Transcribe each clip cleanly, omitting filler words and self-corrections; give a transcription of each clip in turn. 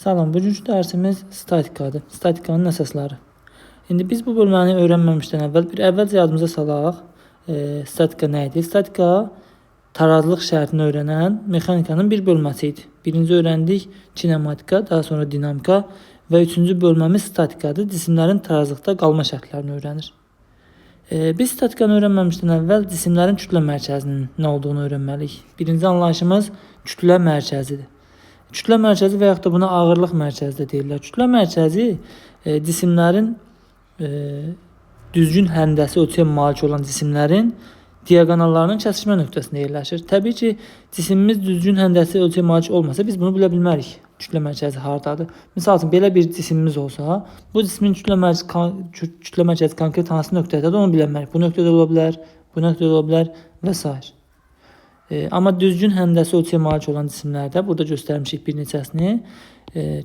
Salam, bugünkü dərsimiz statikadır. Statikanın əsasları. İndi biz bu bölməni öyrənməmişdən əvvəl əvvəlcə yadımıza salaq. Statika nə idi? Statika tarazlıq şərtini öyrənən mexanikanın bir bölməsi idi. Birinci öyrəndik kinematika, daha sonra dinamika və üçüncü bölməmiz statikadır. Cisimlərin tarazlıqda qalma şərtlərini öyrənir. Biz statikanı öyrənməmişdən əvvəl cisimlərin kütlə mərkəzinin nə olduğunu öyrənməliyik. Birinci anlayışımız kütlə mərkəzidir. Kütlə mərkəzi və yaxud da buna ağırlıq mərkəzi də deyirlər. Kütlə mərkəzi cisimlərin düzgün həndəsi ölçüyə malik olan cisimlərin diaqonallarının kəsişmə nöqtəsində yerləşir. Təbii ki, cisimimiz düzgün həndəsi ölçüyə malik olmasa biz bunu bilə bilmərik. Kütlə mərkəzi hardadır? Məsəl üçün belə bir cisimimiz olsa, bu cismin kütlə mərkəzi konkret hansı nöqtədədir onu bilmərik. Bu nöqtədə ola bilər, bu nöqtədə ola bilər və s. Amma düzgün həndəsi ölçüyə malik olan cisimlərdə, burada göstərmişik bir neçəsini,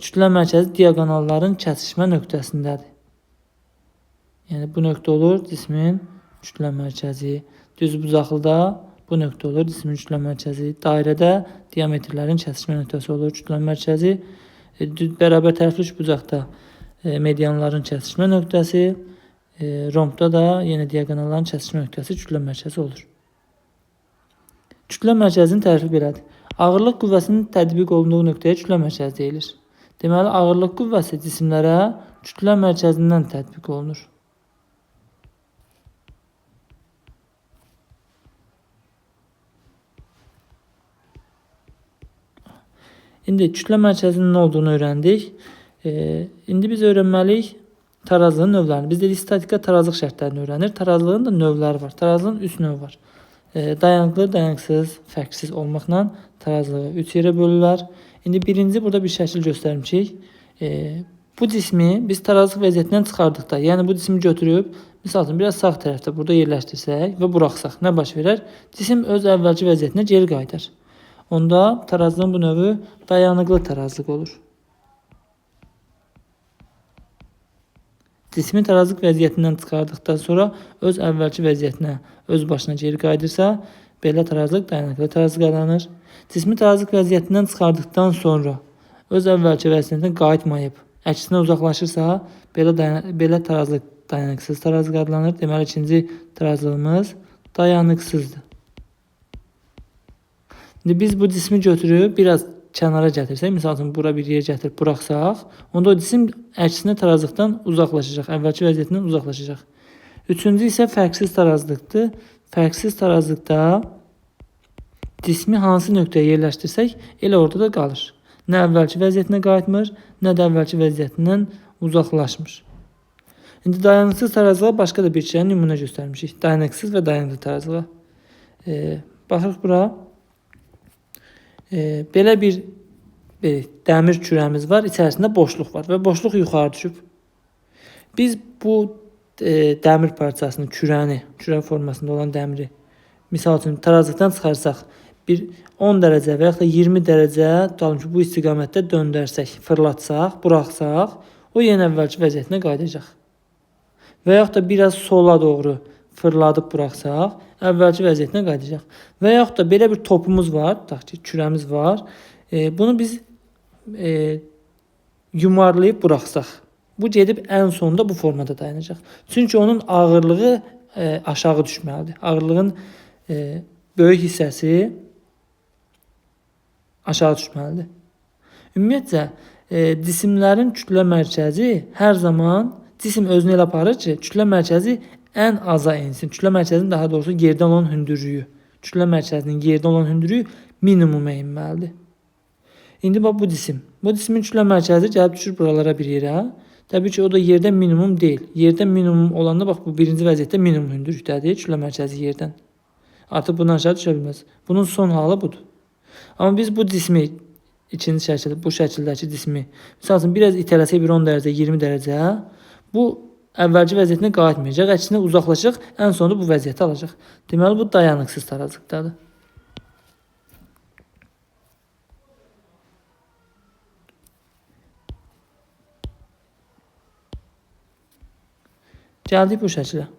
kütlə mərkəzi diaqonalların kəsişmə nöqtəsindədir. Yəni bu nöqtə olur cismin kütlə mərkəzi. Düzbucaqlıda bu nöqtə olur cismin kütlə mərkəzi. Dairədə diametrlərin kəsişmə nöqtəsi olur kütlə mərkəzi. Bərabər tərəfli üçbucaqda medianların kəsişmə nöqtəsi, rombda da yenə diaqonalların kəsişmə nöqtəsi kütlə mərkəzi olur. Kütlə mərkəzinin tərifi belədir. Ağırlıq qüvvəsinin tətbiq olunduğu nöqtəyə kütlə mərkəzi deyilir. Deməli, ağırlıq qüvvəsi cisimlərə kütlə mərkəzindən tətbiq olunur. İndi kütlə mərkəzinin nə olduğunu öyrəndik. İndi biz öyrənməliyik tarazlığın növlərini. Biz dedik statika tarazlıq şərtlərini öyrənir. Tarazlığın da növləri var. Tarazlığın 3 növü var. Dayanıqlı, dayanıqsız, fərqsiz olmaqla tarazlığı 3 yerə bölürlər. İndi birinci burada bir şəkil göstərmişik. Bu cismi biz tarazlıq vəziyyətindən çıxardıqda, yəni bu cismi götürüb, misal üçün biraz sağ tərəfdə burada yerləşdirsək və buraxsaq, nə baş verər? Cisim öz əvvəlki vəziyyətinə geri qayıdır. Onda tarazlığın bu növü dayanıqlı tarazlıq olur. Cismi tarazlıq vəziyyətindən çıxardıqdan sonra öz əvvəlki vəziyyətinə, öz başına geri qayıdırsa, belə tarazlıq dayanıqlı tarazlıq adlanır. Cismi tarazlıq vəziyyətindən çıxardıqdan sonra öz əvvəlki vəziyyətinə qayıtmayıb, əksinə uzaqlaşırsa, belə tarazlıq dayanıqsız tarazlıq adlanır. Deməli, ikinci tarazlığımız dayanıqsızdır. İndi biz bu cismi götürüb biraz kənara gətirsək, misal üçün bura bir yer gətirib buraxsaq, onda o cisim əksinə tarazlıqdan uzaqlaşacaq, əvvəlki vəziyyətindən uzaqlaşacaq. Üçüncü isə fərqsiz tarazlıqdır. Fərqsiz tarazlıqda cismi hansı nöqtəyə yerləşdirsək, elə orada da qalır. Nə əvvəlki vəziyyətinə qayıtmır, nə də əvvəlki vəziyyətindən uzaqlaşmır. İndi dayanıqsız tarazlığa başqa da bir şeyə nümunə göstərmişik. Dayanıqsız və dayanıqlı tarazlığa. Baxırıq bura. Belə bir dəmir kürəmiz var, içərisində boşluq var və boşluq yuxarı düşüb. Biz bu dəmir parçasını, kürə formasında olan dəmiri, misal üçün tarazlıqdan çıxarsaq, bir 10 dərəcə və yaxud da 20 dərəcə tutalım ki, bu istiqamətdə döndərsək, fırlatsaq, buraxsaq, o yenə əvvəlki vəziyyətinə qayıdacaq. Və yaxud da biraz sola doğru fırladıb buraxsaq, əvvəlki vəziyyətinə qayıdacaq. Və yaxud da belə bir topumuz var, tutaq ki, kürəmiz var. Bunu biz yumarlayıb buraxsaq, bu gedib ən sonunda bu formada dayanacaq. Çünki onun ağırlığı aşağı düşməlidir. Ağırlığın böyük hissəsi aşağı düşməlidir. Ümumiyyətcə, cisimlərin kütlə mərkəzi hər zaman cisim özünü elə aparır ki, kütlə mərkəzi ən aza ensin. Kütlə mərkəzinin daha doğrusu yerdən olan hündürlüyü. Kütlə mərkəzinin yerdən olan hündürlüyü minimuma enməlidir. İndi bax bu cisim. Bu cismin kütlə mərkəzi gəlib düşür buralara bir yerə. Təbii ki, o da yerdən minimum deyil. Yerdən minimum olanda bax bu birinci vəziyyətdə minimum hündürlükdədir. Kütlə mərkəzi yerdən. Artıq bundan aşağı düşə bilməz. Bunun son halı budur. Amma biz bu cismi, ikinci şəkildə, bu şəkildəki cismi, misal üçün biraz itələsək bir 10 dərəcə, 20 dərəcə, bu əvvəlki vəziyyətinə qayıtmayacaq, əksinə uzaqlaşacaq, ən sonunda bu vəziyyəti alacaq. Deməli, bu dayanıqsız tarazlıqdadır. Gəldik bu şəkilə.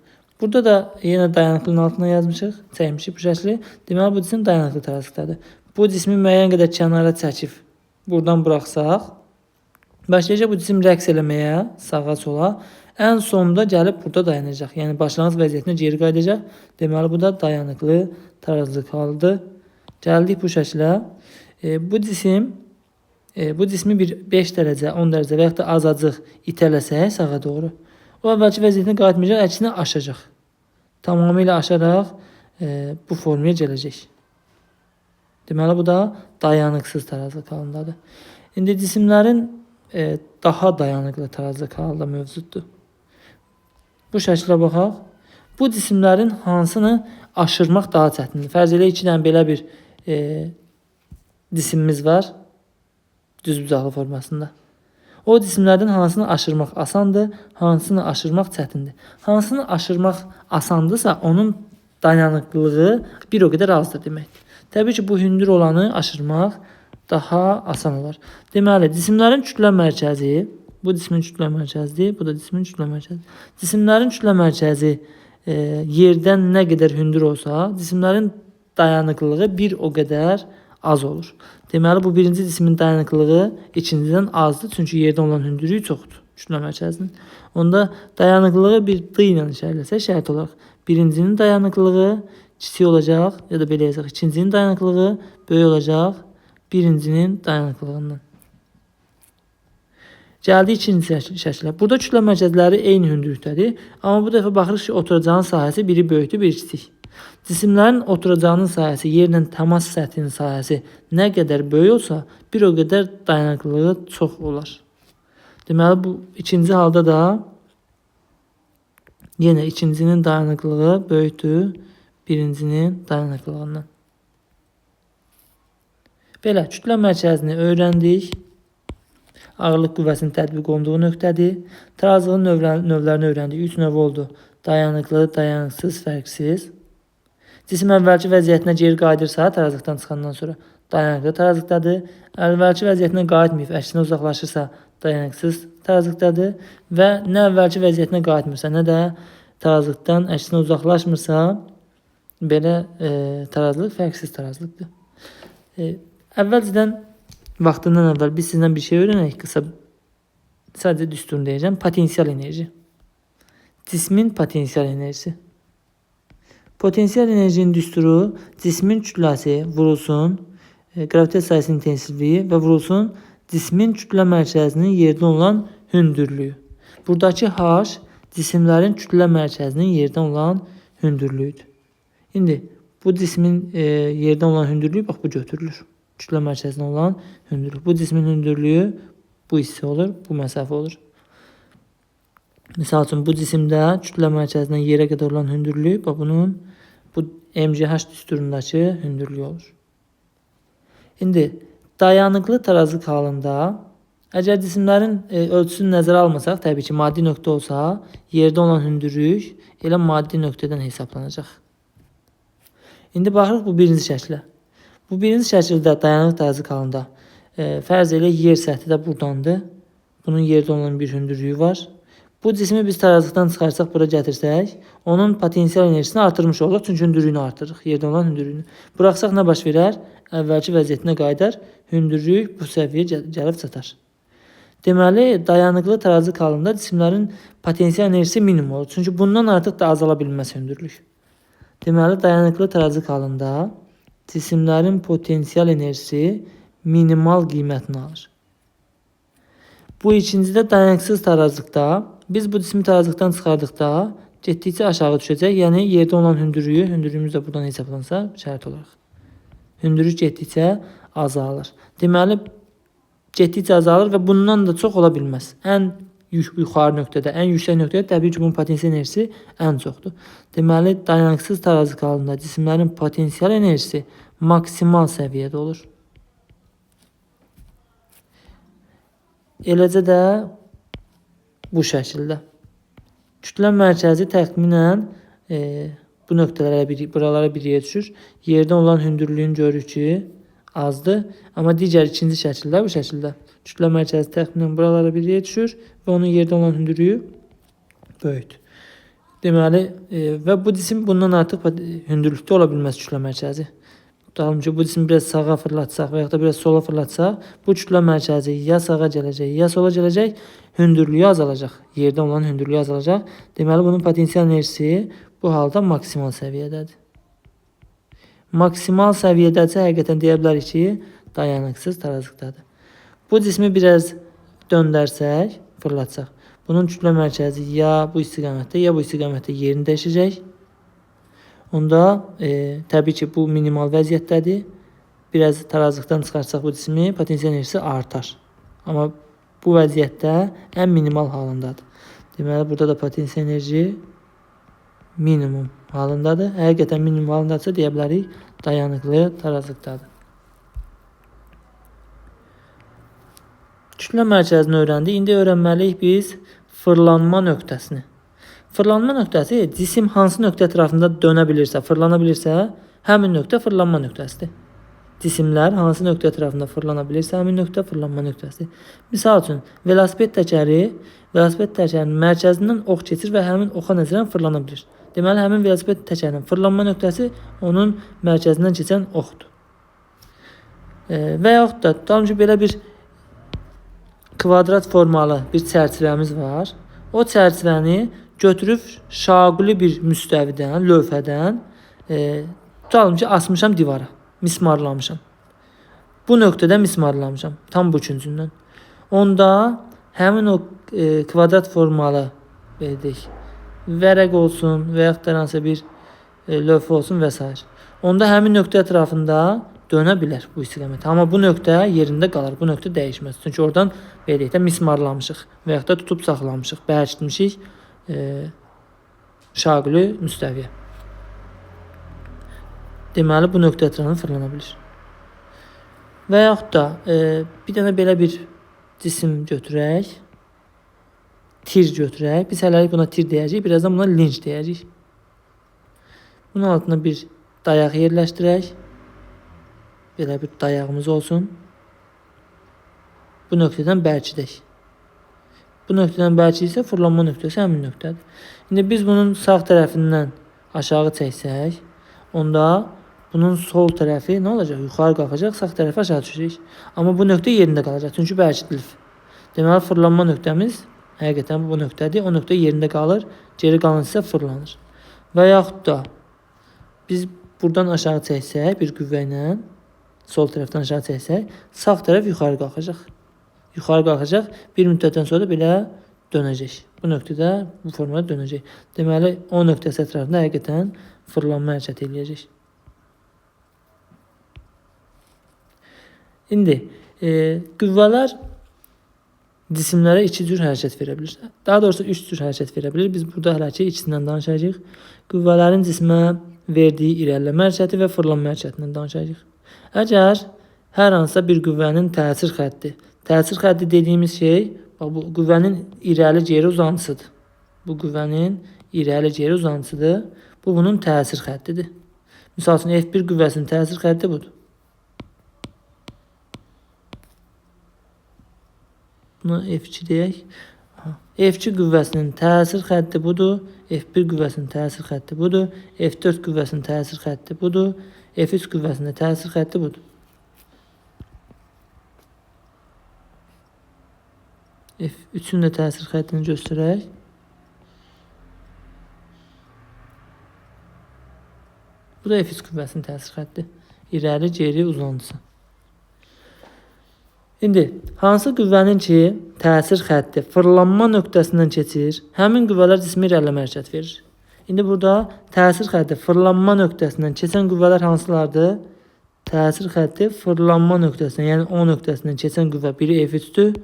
Burada da yenə dayanıqlının altına yazmışıq, çəkmişik bu şəkli. Deməli, bu cisim dayanıqlı tarazlıqdadır. Bu cismi müəyyən qədər kənara çəkib buradan buraxsaq, Başlayacaq bu cisim rəqs eləməyə, sağa sola. Ən sonda gəlib burada dayanacaq. Yəni başlanğıc vəziyyətinə geri qayıdacaq. Deməli bu da dayanıqlı tarazlıq halıdır. Gəldik bu şəklə. Bu cismi bir 5 dərəcə, 10 dərəcə və yaxud da azacıq itələsək sağa doğru. O əvvəlki vəziyyətinə qayıtmayacaq, əksinə aşacaq. Tamamilə aşaraq bu formaya gələcək. Deməli bu da dayanıqsız tarazlıq halındadır. İndi cisimlərin daha dayanıqlı tarazlıq halında mövcuddur. Bu şəklə baxaq. Bu cisimlərin hansını aşırmaq daha çətindir. Fərz elə 2 dənə belə bir cisimimiz var. Düzbucaqlı formasında. O cisimlərdən hansını aşırmaq asandır, hansını aşırmaq çətindir. Hansını aşırmaq asandırsa, onun dayanıqlılığı bir o qədər azdır deməkdir. Təbii ki, bu hündür olanı aşırmaq daha asan olar. Deməli, cisimlərin kütlə mərkəzi, bu cismin kütlə mərkəzidir, bu da cismin kütlə mərkəzidir. Cisimlərin kütlə mərkəzi yerdən nə qədər hündür olsa, cisimlərin dayanıqlılığı bir o qədər az olur. Deməli, bu birinci cismin dayanıqlılığı ikincidən azdır, çünki yerdən olan hündürlüyü çoxdur kütlə mərkəzinin. Onda dayanıqlılığı bir D ilə işarələsək şərt olaraq birincinin dayanıqlılığı kiçik olacaq, ya da belə yazaq, ikincinin dayanıqlılığı böyük olacaq birincinin dayanıqlılığından. Gəldik ikinci şəklə. Burada kütlə mərkəzləri eyni hündürlükdədir, amma bu dəfə baxırıq ki, oturacağın sahəsi biri böyükdür, biri kiçik. Cisimlərin oturacağının sahəsi, yerlə təmas səthinin sahəsi nə qədər böyük olsa, bir o qədər dayanıqlılığı çox olar. Deməli, bu ikinci halda da yenə ikincinin dayanıqlılığı böyükdür birincinin dayanıqlılığından. Belə, kütlə mərkəzini öyrəndik. Ağırlıq qüvvəsinin tətbiq olunduğu nöqtədir. Tarazlığın növlərini öyrəndik. 3 növ oldu. Dayanıqlı, dayanıqsız, fərqsiz. Cisim əvvəlki vəziyyətinə geri qayıdırsa, tarazlıqdan çıxandan sonra dayanıqlı tarazlıqdadır. Əvvəlki vəziyyətinə qayıtmayıb, əksinə uzaqlaşırsa, dayanıqsız tarazlıqdadır. Və nə əvvəlki vəziyyətinə qayıtmırsa, nə də tarazlıqdan əksinə uzaqlaşmırsa, belə tarazlıq fərqsiz tarazlıqdır. Əvvəlcədən vaxtından əvvəl biz sizdən bir şey öyrənək, qısa sadəcə düsturunu deyəcəm. Potensial enerji. Cismin potensial enerjisi. Potensial enerjinin düsturu cismin kütləsi vurulsun, qravitasiya sayısı intensivliyi və vurulsun cismin kütlə mərkəzinin yerdə olan hündürlüyü. Buradakı H cisimlərin kütlə mərkəzinin yerdən olan hündürlüyüdür. İndi bu cismin yerdən olan hündürlüyü bax bu götürülür. Kütlə mərkəzindən olan hündürlük. Bu cismin hündürlüyü bu hissə olur, bu məsafə olur. Misal üçün bu cisimdə kütlə mərkəzindən yerə qədər olan hündürlük bunun bu MGH düsturundakı hündürlüyü olur. İndi dayanıqlı tarazlıq halında əgər cisimlərin ölçüsünü nəzərə almasaq, təbii ki, maddi nöqtə olsa, yerdə olan hündürlük elə maddi nöqtədən hesablanacaq. İndi baxırıq bu birinci şəklə. Bu birinci şəkildə dayanıqlı tarazlıq halında fərz elə yer səthi də buradandır. Bunun yerdə olan bir hündürlüyü var. Bu cismi biz tarazlıqdan çıxarsaq, bura gətirsək, onun potensial enerjisini artırmış oluruq, çünki hündürlüyünü artırırıq, yerdə olan hündürlüyünü. Buraxsaq nə baş verər? Əvvəlki vəziyyətinə qayıdar, hündürlük bu səviyyəyə gəlib çatar. Deməli, dayanıqlı tarazlıq halında cisimlərin potensial enerjisi minimum olur, çünki bundan artıq da azala bilməz hündürlük. Deməli, dayanıqlı tarazlıq halında cisimlərin potensial enerjisi minimal qiymətini alır. Bu ikincidə dayanıqsız tarazlıqda biz bu cismi tarazlıqdan çıxardıqda getdikcə aşağı düşəcək. Yəni yerdə olan hündürlüyümüz də buradan hesablansa şərt olaraq. Hündürlük getdikcə azalır. Deməli, getdikcə azalır və bundan da çox ola bilməz. Ən yuxarı nöqtədə, ən yüksək nöqtədə təbii ki, bunun potensial enerjisi ən çoxdur. Deməli, dayanıqsız tarazlıq halında cisimlərin potensial enerjisi maksimal səviyyədə olur. Eləcə də bu şəkildə. Kütlə mərkəzi təxminən bu nöqtələrə, buralara bir yer düşür. Yerdən olan hündürlüyünü görürük ki, azdır. Amma digər ikinci şəkildə, bu şəkildə kütlə mərkəzi təxminən buralara bir yer düşür və onun yerdən olan hündürlüyü böyükdür. Deməli, və bu cisim bundan artıq hündürlükdə ola bilməz kütlə mərkəzi. tutalım ki bu cismi biraz sağa fırlatsaq və ya da biraz sola fırlatsaq, bu kütlə mərkəzi ya sağa gələcək, ya sola gələcək, hündürlüyü azalacaq. Yerdə olan hündürlüyü azalacaq. Deməli, bunun potensial enerjisi bu halda maksimal səviyyədədir. Maksimal səviyyədədirsə, həqiqətən deyə bilərik ki, dayanıqsız tarazlıqdadır. Bu cismi biraz döndərsək, fırlatsaq, bunun kütlə mərkəzi ya bu istiqamətdə, ya bu istiqamətdə yerini dəyişəcək. Onda təbii ki, bu minimal vəziyyətdədir. Biraz tarazlıqdan çıxarsaq bu cismi, potensial enerjisi artar. Amma bu vəziyyətdə ən minimal halındadır. Deməli, burada da potensial enerji minimum halındadır. Həqiqətən minimum halındadırsa deyə bilərik, dayanıqlı tarazlıqdadır. Kütlə mərkəzini öyrəndik. İndi öyrənməliyik biz fırlanma nöqtəsini. Fırlanma nöqtəsi cisim hansı nöqtə ətrafında dönə bilirsə, fırlana bilirsə, həmin nöqtə fırlanma nöqtəsidir. Cisimlər hansı nöqtə ətrafında fırlana bilirsə, həmin nöqtə fırlanma nöqtəsidir. Misal üçün, velosiped təkərinin mərkəzindən ox keçir və həmin oxa nəzərən fırlana bilir. Deməli, həmin velosiped təkərinin fırlanma nöqtəsi onun mərkəzindən keçən oxdur. Və yaxud da, tutalım ki, belə bir kvadrat formalı bir çərçivəmiz var. O çərçivəni götürüb şaquli bir müstəvidən, lövhədən tutalım ki, asmışam divara, mismarlamışam. Bu nöqtədə mismarlamışam, tam bu küncündən. Onda həmin o kvadrat formalı vərəq olsun və yaxud da hansısa bir lövhə olsun və s. Onda həmin nöqtə ətrafında dönə bilər bu istiqamət. Amma bu nöqtə yerində qalır, bu nöqtə dəyişməz. Çünki oradan mismarlamışıq və yaxud da tutub saxlamışıq, bərkitmişik şaquli müstəviyə. Deməli, bu nöqtə ətrafında fırlana bilir. Və yaxud da bir dənə belə bir cisim götürək, tir götürək. Biz hələlik buna tir deyəcəyik, birazdan buna linç deyəcəyik. Bunun altına bir dayaq yerləşdirək. Belə bir dayağımız olsun. Bu nöqtədən bərkidək. Bu nöqtədən bərkidiksə fırlanma nöqtəsi həmin nöqtədir. İndi biz bunun sağ tərəfindən aşağı çəksək, onda bunun sol tərəfi nə olacaq? Yuxarı qalxacaq, sağ tərəfi aşağı düşəcək. Amma bu nöqtə yerində qalacaq, çünki bərkidilib. Deməli, fırlanma nöqtəmiz həqiqətən bu nöqtədir. O nöqtə yerində qalır, geri qalan isə fırlanır. Və yaxud da biz buradan aşağı çəksək bir qüvvə ilə, sol tərəfdən aşağı çəksək, sağ tərəf yuxarı qalxacaq. Yuxarı qalxacaq, bir müddətdən sonra belə dönəcək. Bu nöqtədə bu formada dönəcək. Deməli, o nöqtəsi ətrafında həqiqətən fırlanma hərəkət eləyəcək. İndi, qüvvələr cisimlərə iki cür hərəkət verə bilir. Daha doğrusu üç cür hərəkət verə bilir. Biz burada hələ ki ikisindən danışacağıq. Qüvvələrin cismə verdiyi irəliləmə hərəkəti və fırlanma hərəkətindən danışacağıq. Əgər hər hansısa bir qüvvənin təsir xətti dediyimiz şey, bu qüvvənin irəli-geri uzantısıdır. Bu qüvvənin irəli-geri uzantısıdır. Bu bunun təsir xəttidir. Misal üçün, F1 qüvvəsinin təsir xətti budur. Buna F2 deyək. F2 qüvvəsinin təsir xətti budur. F1 qüvvəsinin təsir xətti budur. F4 qüvvəsinin təsir xətti budur. F3 qüvvəsinin təsir xətti budur. F3-ün də təsir xəttini göstərək. Bu da F3 qüvvəsinin təsir xətti. İrəli-geri uzantısı. İndi, hansı qüvvənin ki, təsir xətti fırlanma nöqtəsindən keçir, həmin qüvvələr cismi irəliləmə hərəkət verir. İndi burada təsir xətti fırlanma nöqtəsindən keçən qüvvələr hansılardır? Təsir xətti fırlanma nöqtəsindən, yəni O nöqtəsindən keçən qüvvə biri F3-dür,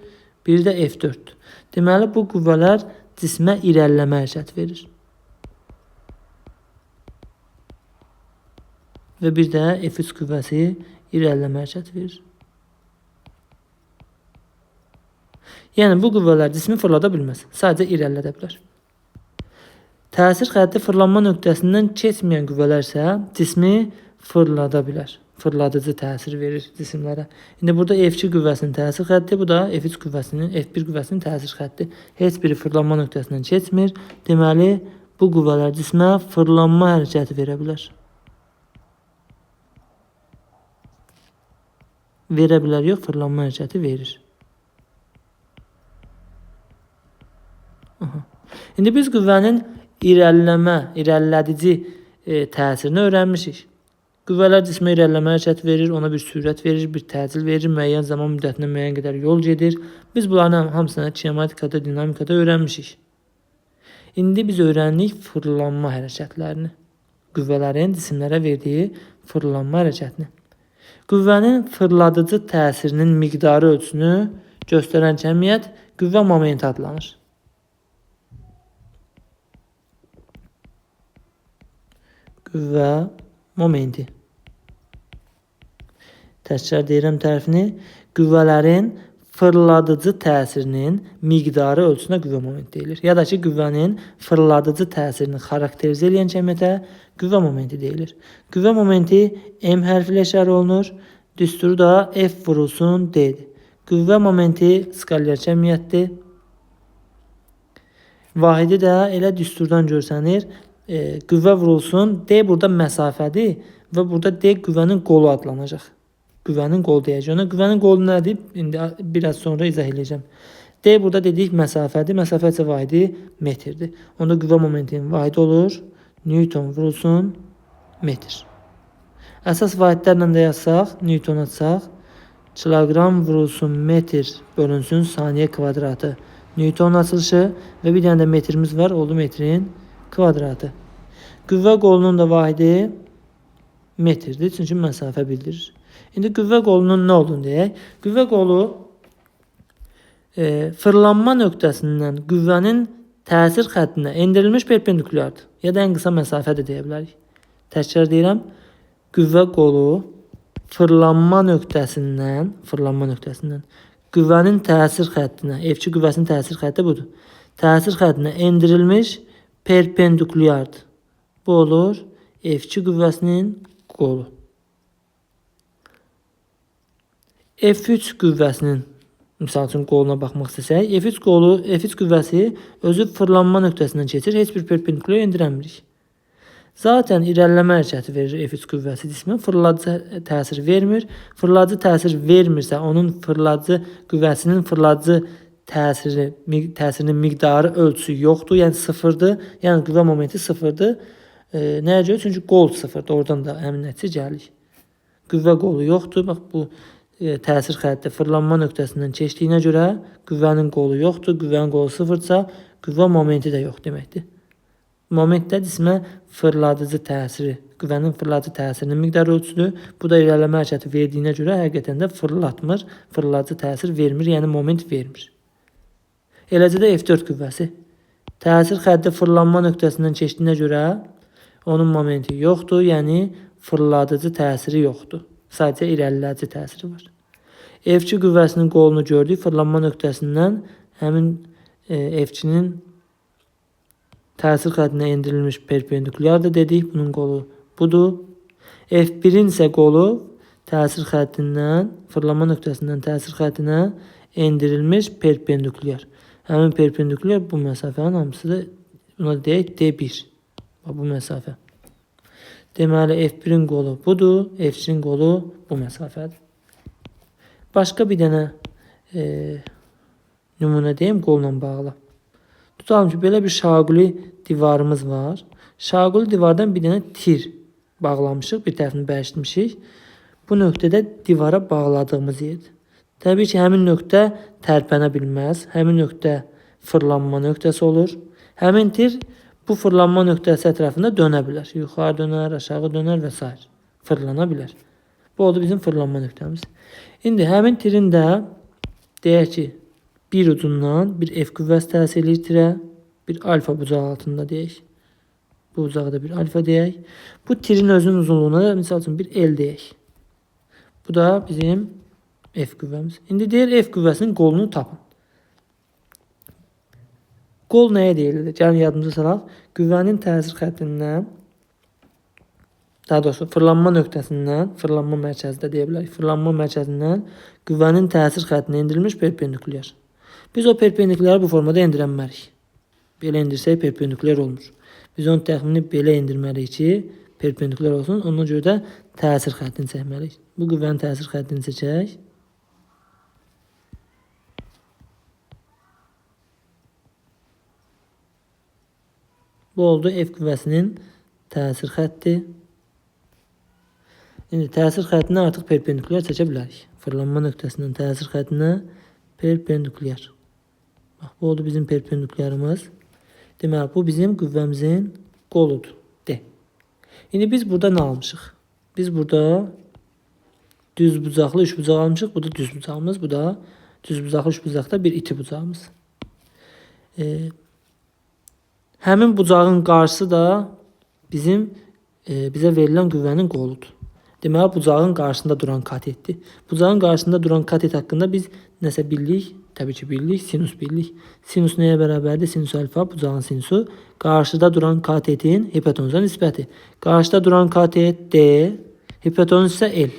biri də F4-dür. Deməli, bu qüvvələr cismə irəliləmə hərəkət verir. Və bir də F3 qüvvəsi irəliləmə hərəkət verir. Yəni, bu qüvvələr cismi fırlada bilməz, sadəcə irəlilədə bilər. Təsir xətti fırlanma nöqtəsindən keçməyən qüvvələr isə cismi fırlada bilər. Fırladıcı təsir verir cisimlərə. İndi burada F2 qüvvəsinin təsir xətti, bu da F1 qüvvəsinin təsir xətti. Heç biri fırlanma nöqtəsindən keçmir. Deməli, bu qüvvələr cismə fırlanma hərəkəti verə bilər. verə bilər, yox, fırlanma hərəkəti verir. İndi biz qüvvənin irəlilədici təsirini öyrənmişik. Qüvvələr cismə irəliləmə hərəkəti verir, ona bir sürət verir, bir təcil verir, müəyyən zaman müddətində müəyyən qədər yol gedir. Biz bunların hamısını kinematikada, dinamikada öyrənmişik. İndi biz öyrəndik fırlanma hərəkətlərini. Qüvvələrin cisimlərə verdiyi fırlanma hərəkətini. Qüvvənin fırladıcı təsirinin miqdarı ölçüsünü göstərən cəmiyyət qüvvə momenti adlanır. Qüvvə momenti. Təkrar deyirəm tərifini. Qüvvələrin fırladıcı təsirinin miqdarı ölçüsünə qüvvə momenti deyilir. Ya da ki, qüvvənin fırladıcı təsirini xarakterizə edən cəmiyyətə qüvvə momenti deyilir. Qüvvə momenti M hərfi ilə işarə olunur. Düsturu da F vurulsun D-dir. Qüvvə momenti skalyar cəmiyyətdir. Vahidi də elə düsturdan görsənir. Qüvvə vurulsun. D burada məsafədir və burada D qüvvənin qolu adlanacaq. Qüvvənin qolu deyəcək. Ona qüvvənin qolu nədir? İndi biraz sonra izah edəcəm. D burada dedik məsafədir. Məsafə isə vahidi metrdir. Onda qüvvə momentinin vahidi olur. Newton vurulsun metr. Əsas vahidlərlə də yazsaq, Newton atsaq, kiloqram vurulsun metr bölünsün saniyə kvadratı. Newton açılışı və bir dənə də metrimiz var. Oldu metrin kvadratı. Qüvvə qolunun da vahidi metrdir. Çünki məsafə bildirir. İndi qüvvə qolunun nə olduğunu deyək. Qüvvə qolu fırlanma nöqtəsindən qüvvənin təsir xəttinə endirilmiş perpendikulyardır. Ya da ən qısa məsafə də deyə bilərik. Təkrar deyirəm. Qüvvə qolu fırlanma nöqtəsindən qüvvənin təsir xəttinə, F2 qüvvəsinin təsir xətti budur. Təsir xəttinə endirilmiş perpendikulyardır. Bu olur F2 qüvvəsinin qolu. F3 qüvvəsinin misal üçün qoluna baxmaq istəsək, F3 qüvvəsi özü fırlanma nöqtəsindən keçir, heç bir perpendikulyar endirəmirik. Zaten irəliləmə hərəkəti verir F3 qüvvəsi cismə, fırladıcı təsir vermir. Fırladıcı təsir vermirsə, onun fırladıcı qüvvəsinin fırladıcı təsirinin miqdarı ölçüsü yoxdur, yəni sıfırdır, yəni qüvvə momenti sıfırdır. Nəyə görə? Çünki qol sıfırdır, oradan da həmin nəticə gəlir. Qüvvə qolu yoxdur, bax bu təsir xətti fırlanma nöqtəsindən keçdiyinə görə qüvvənin qolu yoxdur, qüvvənin qolu sıfırdırsa, qüvvə momenti də yox deməkdir. Moment də cismə fırladıcı təsiri, qüvvənin fırladıcı təsirinin miqdarı ölçüdür. Bu da irəliləmə hərəkəti verdiyinə görə həqiqətən də fırlatmır, fırladıcı təsir vermir, yəni moment vermir. Eləcə də F4 qüvvəsi. Təsir xətti fırlanma nöqtəsindən keçdiyinə görə onun momenti yoxdur, yəni fırladıcı təsiri yoxdur. Sadəcə irəliləyici təsiri var. F2 qüvvəsinin qolunu gördük, fırlanma nöqtəsindən həmin F2-nin təsir xəttinə endirilmiş perpendikulyardır dedik. Bunun qolu budur. F1-in isə qolu təsir xəttindən, fırlanma nöqtəsindən təsir xəttinə endirilmiş perpendikulyar. Həmin perpendikulyar bu məsafənin hamısıdır. Buna deyək D1. Bu məsafə. Deməli, F1-in qolu budur, F2-in qolu bu məsafədir. Başqa bir dənə nümunə deyim qolla bağlı. Tutalım ki, belə bir şaquli divarımız var. Şaquli divardan bir dənə tir bağlamışıq, bir tərəfini bərişdirmişik. Bu nöqtədə divara bağladığımız yerdir. Təbii ki, həmin nöqtə tərpənə bilməz. Həmin nöqtə fırlanma nöqtəsi olur. Həmin tir bu fırlanma nöqtəsi ətrafında dönə bilər. Yuxarı dönər, aşağı dönər və s. Fırlana bilər. Bu oldu bizim fırlanma nöqtəmiz. İndi həmin tirin də deyək ki, bir ucundan bir F qüvvəsi təsir edir tirə, bir alfa bucağı altında deyək. Bu bucağı da bir alfa deyək. Bu tirin özünün uzunluğuna da misal üçün bir L deyək. Bu da bizim F qüvvəmiz. İndi deyir F qüvvəsinin qolunu tapın. Qol nəyə deyilir? Gəlin yadımıza salaq. Qüvvənin təsir xəttindən, daha doğrusu fırlanma nöqtəsindən, fırlanma mərkəzində deyə bilərik. Fırlanma mərkəzindən qüvvənin təsir xəttinə endirilmiş perpendikulyar. Biz o perpendikulyarı bu formada endirə bilmərik. Belə endirsək perpendikulyar olmur. Biz onun təxminini belə endirməliyik ki, perpendikulyar olsun. Ona görə də təsir xəttini çəkməliyik. Bu qüvvənin təsir xəttini çəkək. Bu oldu F qüvvəsinin təsir xətti. İndi təsir xəttinə artıq perpendikulyar çəkə bilərik. Fırlanma nöqtəsindən təsir xəttinə perpendikulyar. Bax, bu oldu bizim perpendikulyarımız. Deməli, bu bizim qüvvəmizin qoludur. D. İndi biz burada nə almışıq? Biz burada düz bucaqlı üç bucaq almışıq. Bu da düz bucağımız. Bu da düz bucaqlı üç bucaqda bir iti bucağımız. Həmin bucağın qarşısı da bizim bizə verilən qüvvənin qoludur. Deməli, bucağın qarşısında duran katetdir. Bucağın qarşısında duran katet haqqında biz nəsə bildik? Təbii ki, bildik. Sinus bildik. Sinus nəyə bərabərdir? Sinus alfa, bucağın sinusu. Qarşıda duran katetin hipotenuza nisbəti. Qarşıda duran katet D, hipotenuz isə L.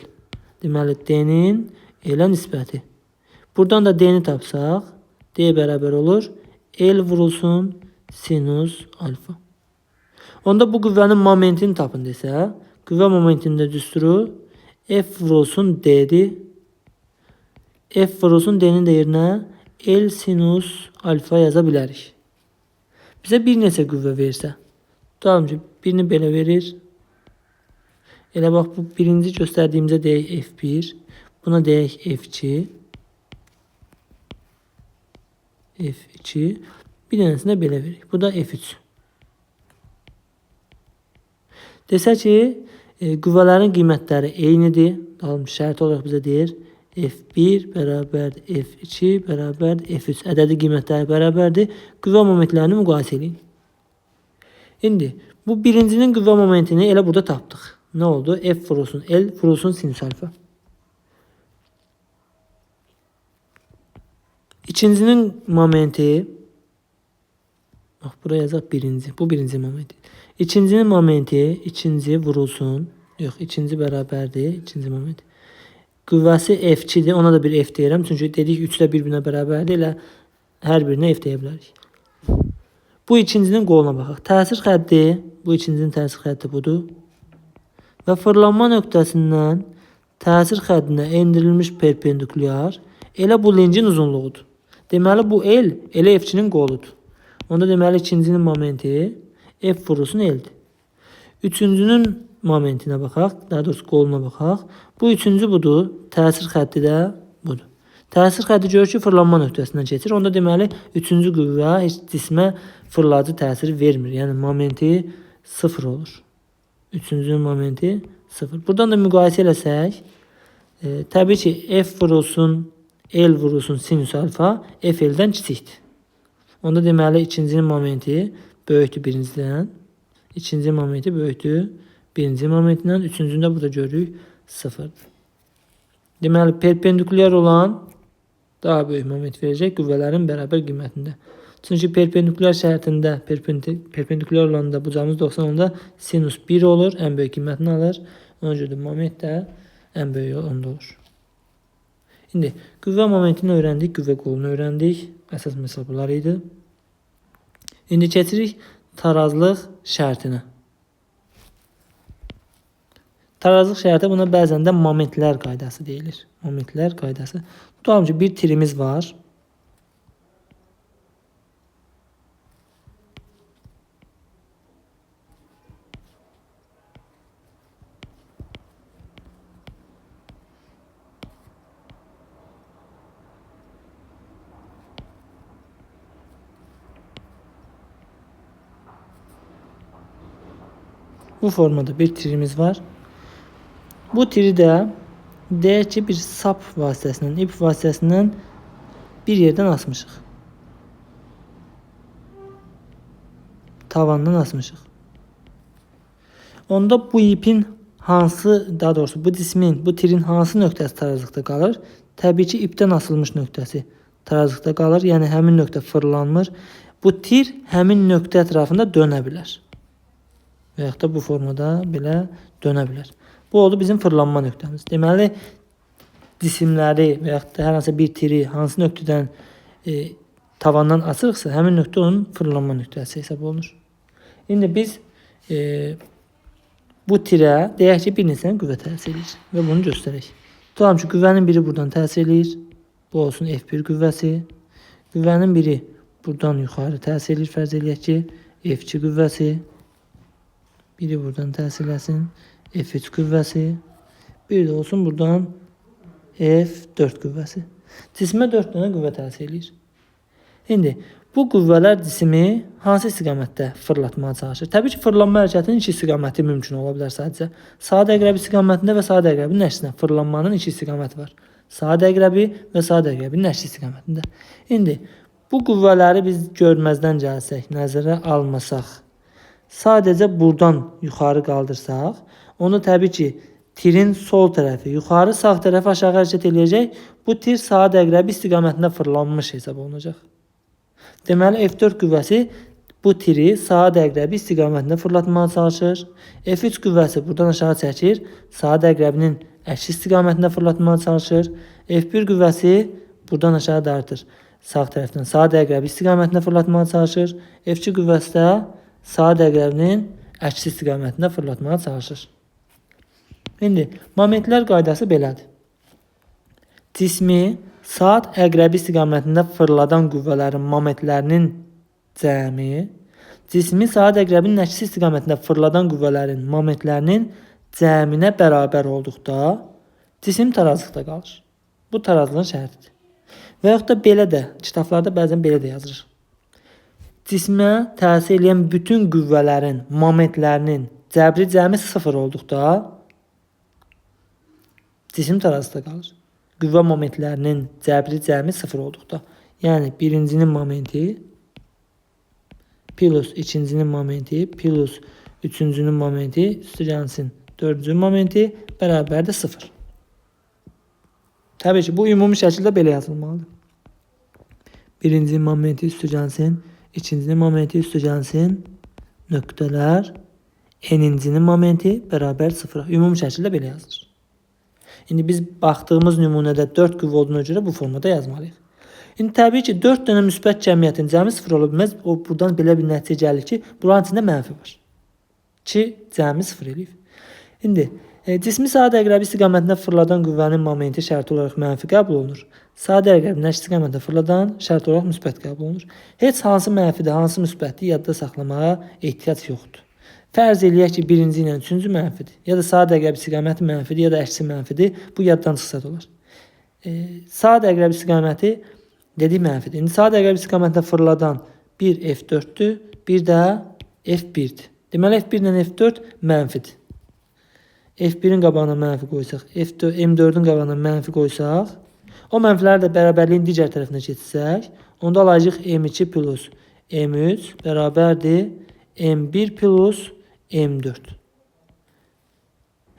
Deməli, D-nin L-ə nisbəti. Buradan da D-ni tapsaq, D bərabər olur. L vurulsun sinus alfa. Onda bu qüvvənin momentini tapın desə, qüvvə momentində düsturu F vurulsun D-dir. F vurulsun D-nin də yerinə L sinus alfa yaza bilərik. Bizə bir neçə qüvvə versə, tutalım ki, birini belə verir. Elə bax, bu birinci göstərdiyimizə deyək F1, buna deyək F2, F2, bir dənəsində belə verir. Bu da F3. Desə ki, qüvvələrin qiymətləri eynidir. Dalım şərt olaraq bizə deyir. F1 bərabərdir F2 bərabərdir F3. Ədədi qiymətləri bərabərdir. Qüvvə momentlərini müqayisə edin. İndi bu birincinin qüvvə momentini elə burada tapdıq. Nə oldu? F vurulsun L vurulsun sinus alfa. İkincinin momenti, bax buraya yazaq birinci. Bu birinci momenti. İkincinin momenti, ikinci vurulsun. Yox, ikinci bərabərdir. İkinci momenti. Qüvvəsi F2-dir. Ona da bir F deyirəm. Çünki dedik 3 ilə bir-birinə bərabərdir. Elə hər birinə F deyə bilərik. Bu ikincinin qoluna baxaq. Təsir xətti, bu ikincinin təsir xətti budur. Və fırlanma nöqtəsindən təsir xəttinə endirilmiş perpendikulyar elə bu lincin uzunluğudur. Deməli, bu L, elə F2-nin qoludur. Onda deməli, ikincinin momenti F vurulsun L-dir. Üçüncünün momentinə baxaq, daha doğrusu qoluna baxaq. Bu üçüncü budur, təsir xətti də budur. Təsir xətti görür ki, fırlanma nöqtəsindən keçir. Onda deməli, üçüncü qüvvə heç cismə fırladıcı təsir vermir. Yəni, momenti 0 olur. Üçüncünün momenti 0. Buradan da müqayisə eləsək, təbii ki, F vurulsun, L vurulsun sinus alfa, F L-dən kiçikdir. Onda deməli, ikincinin momenti böyükdür birincidən. İkinci momenti böyükdür birinci momentindən. Üçüncündə burada görürük 0-dır. Deməli, perpendikulyar olan daha böyük moment verəcək qüvvələrin bərabər qiymətində. Çünki perpendikulyar şərtində, perpendikulyar olanda bucağımız 90 olanda sinus 1 olur, ən böyük qiymətini alır. Ona görə də moment də ən böyük onda olur. İndi qüvvə momentini öyrəndik, qüvvə qolunu öyrəndik. Əsas məsələ bunlar idi. İndi keçirik tarazlıq şərtinə. Tarazlıq şərti buna bəzən də momentlər qaydası deyilir. Momentlər qaydası. Tutalım ki, bir tirimiz var. Bu formada bir tirimiz var. Bu tiri də deyək ki, bir sap vasitəsindən, ip vasitəsindən bir yerdən asmışıq. Tavandan asmışıq. Onda bu ipin hansı, daha doğrusu bu cismin, bu tirin hansı nöqtəsi tarazlıqda qalır? Təbii ki, ipdən asılmış nöqtəsi tarazlıqda qalır. Yəni, həmin nöqtə fırlanmır. Bu tir həmin nöqtə ətrafında dönə bilər. Və yaxud da bu formada belə dönə bilər. Bu oldu bizim fırlanma nöqtəmiz. Deməli, cisimləri və yaxud da hər hansı bir tiri hansı nöqtədən tavandan asırıqsa, həmin nöqtə onun fırlanma nöqtəsi hesab olunur. İndi biz bu tirə deyək ki, bir neçə qüvvə təsir edir və bunu göstərək. Tutalım ki, qüvvənin biri buradan təsir edir. Bu olsun F1 qüvvəsi. Qüvvənin biri buradan yuxarı təsir edir. Fərz eləyək ki, F2 qüvvəsi. Biri buradan təsir eləsin. F3 qüvvəsi. Bir də olsun buradan F4 qüvvəsi. Cismə 4 dənə qüvvə təsir edir. İndi bu qüvvələr cismi hansı istiqamətdə fırlatmağa çalışır? Təbii ki, fırlanma hərəkətinin iki istiqaməti mümkün ola bilər sadəcə. Sadə əqrəbi istiqamətində və sadə əqrəbinin əksinə fırlanmanın iki istiqaməti var. Sadə əqrəbi və sadə əqrəbinin əksi istiqamətində. İndi bu qüvvələri biz görməzdən gəlsək, nəzərə almasaq, sadəcə buradan yuxarı qaldırsaq, onu təbii ki, tirin sol tərəfi yuxarı, sağ tərəfi aşağı hərəkət eləyəcək. Bu tir sadə əqrəbi istiqamətində fırlanmış hesab olunacaq. Deməli, F4 qüvvəsi bu tiri sadə əqrəbi istiqamətində fırlatmağa çalışır. F3 qüvvəsi buradan aşağı çəkir, sadə əqrəbinin əksi istiqamətində fırlatmağa çalışır. F1 qüvvəsi buradan aşağı dartır, sağ tərəfdən sadə əqrəbi istiqamətində fırlatmağa çalışır. F2 qüvvəsi də sadə əqrəbinin əksi istiqamətində fırlatmağa çalışır. İndi momentlər qaydası belədir. Cismi saat əqrəbi istiqamətində fırladan qüvvələrin momentlərinin cəmi, cismi saat əqrəbinin əksi istiqamətində fırladan qüvvələrin momentlərinin cəminə bərabər olduqda cisim tarazlıqda qalır. Bu tarazlığın şərtidir. Və yaxud da belə də, kitablarda bəzən belə də yazılır. Cismə təsir edən bütün qüvvələrin momentlərinin cəbri cəmi 0 olduqda cisim tarazlıqda qalır. Qüvvə momentlərinin cəbri cəmi 0 olduqda. Yəni birincinin momenti plus ikincinin momenti plus üçüncünün momenti üstü gəlsin dördüncünün momenti bərabərdir 0. Təbii ki, bu ümumi şəkildə belə yazılmalıdır. Birincinin momenti üstü gəlsin, ikincinin momenti üstü gəlsin, nöqtələr, n-incinin momenti bərabər 0. Ümumi şəkildə belə yazılır. İndi biz baxdığımız nümunədə 4 qüvvə olduğuna görə bu formada yazmalıyıq. İndi təbii ki, 4 dənə müsbət cəmiyyətin cəmi 0 ola bilməz. O buradan belə bir nəticə gəlir ki, bunların içində mənfi var. Ki, cəmi 0 eləyib. İndi cismi sadə əqrəbi istiqamətində fırladan qüvvənin momenti şərti olaraq mənfi qəbul olunur. Sadə əqrəbinin əksi istiqamətində fırladan şərti olaraq müsbət qəbul olunur. Heç hansı mənfidir, hansı müsbətdir yadda saxlamağa ehtiyac yoxdur. Fərz eləyək ki, birinci ilə üçüncü mənfidir. Ya da sadə əqrəbi istiqaməti mənfidir, ya da əksi mənfidir. Bu yaddan çıxsa da olar. Sadə əqrəbi istiqaməti dedik mənfidir. İndi sadə əqrəbi istiqamətində fırladan bir F4'dür, bir də F1'dir. Deməli, F1 ilə F4 mənfidir. F1'in qabağına mənfi qoysaq, M4'ün qabağına mənfi qoysaq, o mənfiləri də bərabərliyin digər tərəfinə keçsək, onda alacaq M2 plus M3 bərabərdir M1 plus M4.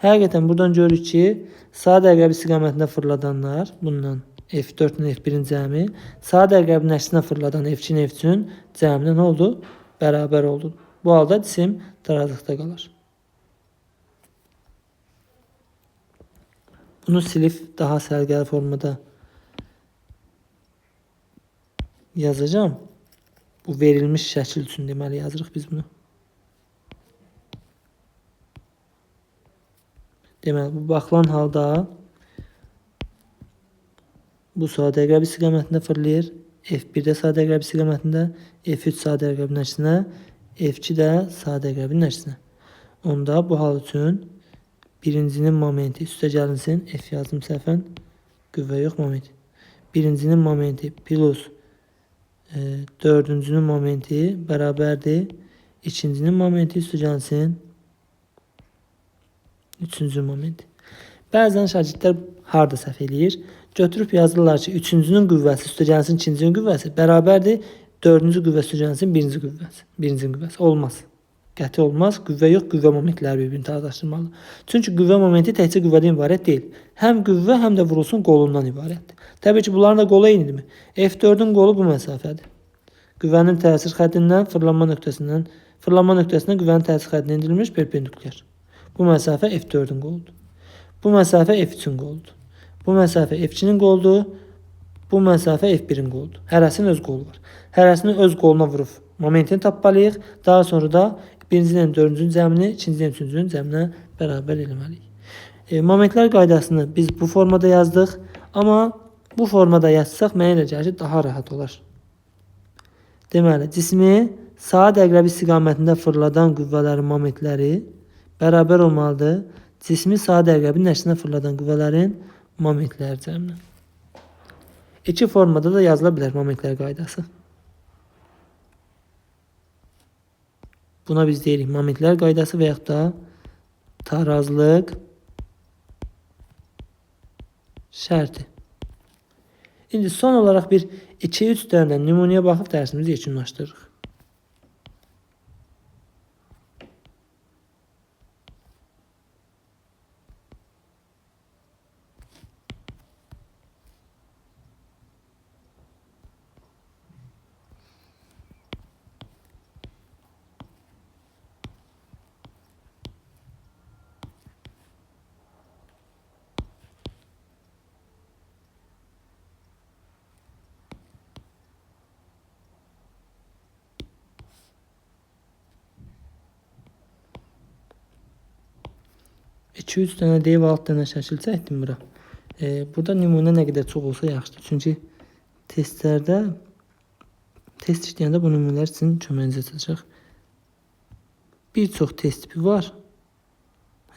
Həqiqətən buradan görürük ki, sadə əqrəbi istiqamətində fırladanlar, bundan F4 ilə F1'in cəmi, sadə əqrəbinin əksinə fırladan F2-nin F3-ün cəminə nə oldu? Bərabər oldu. Bu halda cisim tarazlıqda qalır. Bunu silib daha sərgəli formada yazacağım. Bu verilmiş şəkil üçün deməli yazırıq biz bunu. Deməli, bu baxılan halda bu sadə əqrəbi istiqamətində fırlayır. F1 də sadə əqrəbi istiqamətində, F3 sadə əqrəbinin əksinə, F2 də sadə əqrəbinin əksinə. Onda bu hal üçün birincinin momenti üstə gəlinsin. F yazdım səhvən. Qüvvə yox, momenti. Birincinin momenti plus dördüncünün momenti bərabərdir. İkincinin momenti üstə gəlsin. Üçüncü momenti. Bəzən şagirdlər harda səhv eləyir? Götürüb yazırlar ki, üçüncünün qüvvəsi üstə gəlsin ikincinin qüvvəsi bərabərdir. Dördüncü qüvvə üstə gəlsin birinci qüvvəsi. Birincinin qüvvəsi. Olmaz. Qəti olmaz. Qüvvə yox, qüvvə momentləri bir-birini tarazlaşdırmalı. Çünki qüvvə momenti təkcə qüvvədən ibarət deyil. Həm qüvvə, həm də vurulsun qolundan ibarətdir. Təbii ki, bunların da qolu eynidirmi? F4'ün qolu bu məsafədir. Qüvvənin təsir xəttindən fırlanma nöqtəsinə qüvvənin təsir xəttinə endirilmiş perpendikulyar. Bu məsafə F4'ün qoludur. Bu məsafə F3'ün qoludur. Bu məsafə F2'nin qoludur. Bu məsafə F1'in qoludur. Hərəsinin öz qolu var. Hərəsini öz qoluna vurub momentini tapmalıyıq. Daha sonra da birincidən dördüncünün cəmini ikincidən üçüncünün cəminə bərabər eləməliyik. Momentlər qaydasını biz bu formada yazdıq. Amma bu formada yazsaq mənə elə gəlir ki, daha rahat olar. Deməli, cismi saat əqrəbi istiqamətində fırladan qüvvələrin momentləri bərabər olmalıdır. Cismi saat əqrəbi əksinə fırladan qüvvələrin momentləri cəmini. İki formada da yazıla bilər momentlər qaydası. Buna biz deyirik momentlər qaydası və yaxud da tarazlıq şərti. İndi son olaraq bir 2-3 dənə nümunəyə baxıb dərsimizi yekunlaşdırırıq. İki-üç dənə deyib 6 dənə şəkil çəkdim bura. Burada nümunə nə qədər çox olsa yaxşıdır. Çünki testlərdə test işləyəndə bu nümunələr sizin köməyinizə çatacaq. Bir çox test tipi var.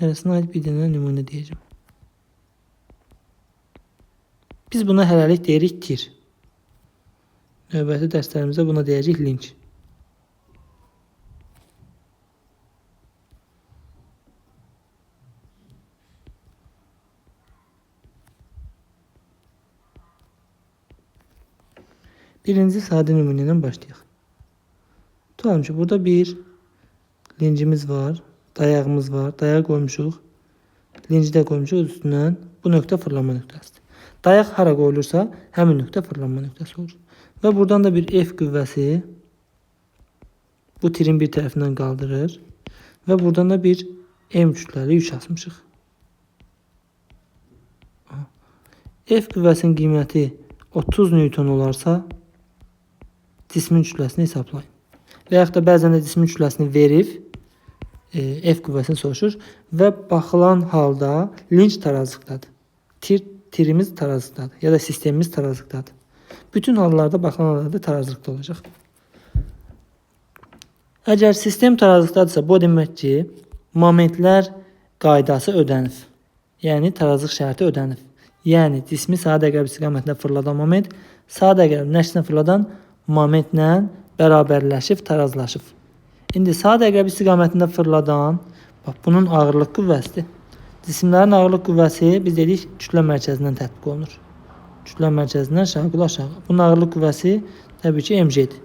Hərəsinə aid bir dənə nümunə deyəcəm. Biz buna hələlik deyirik tir. Növbəti dərslərimizdə buna deyəcək link. Birinci sadə nümunə ilə başlayaq. Tutalım ki, burada bir lincimiz var, dayağımız var, dayağı qoymuşuq, linci də qoymuşuq üstündən. Bu nöqtə fırlanma nöqtəsidir. Dayaq hara qoyulursa, həmin nöqtə fırlanma nöqtəsi olur. Və buradan da bir F qüvvəsi bu tirin bir tərəfindən qaldırır və buradan da bir M kütləli yük asmışıq. F qüvvəsinin qiyməti 30 Newton olarsa, cismin kütləsini hesablayın. Və yaxud da bəzən də cismin kütləsini verib F qüvvəsini soruşur və baxılan halda linç tarazlıqdadır. Tirimiz tarazlıqdadır ya da sistemimiz tarazlıqdadır. Bütün hallarda baxılan hallarda tarazlıqda olacaq. Əgər sistem tarazlıqdadırsa, bu demək ki, momentlər qaydası ödənib. Yəni tarazlıq şərti ödənib. Yəni cismi saat əqrəbi istiqamətində fırladan moment saat əqrəbi əksinə fırladan momentlə bərabərləşib, tarazlaşıb. İndi saat əqrəbi istiqamətində fırladan, bax, bunun ağırlıq qüvvəsidir. Cisimlərin ağırlıq qüvvəsi biz dedik kütlə mərkəzindən tətbiq olunur. Kütlə mərkəzindən şaqul aşağı. Bunun ağırlıq qüvvəsi təbii ki mg-dir.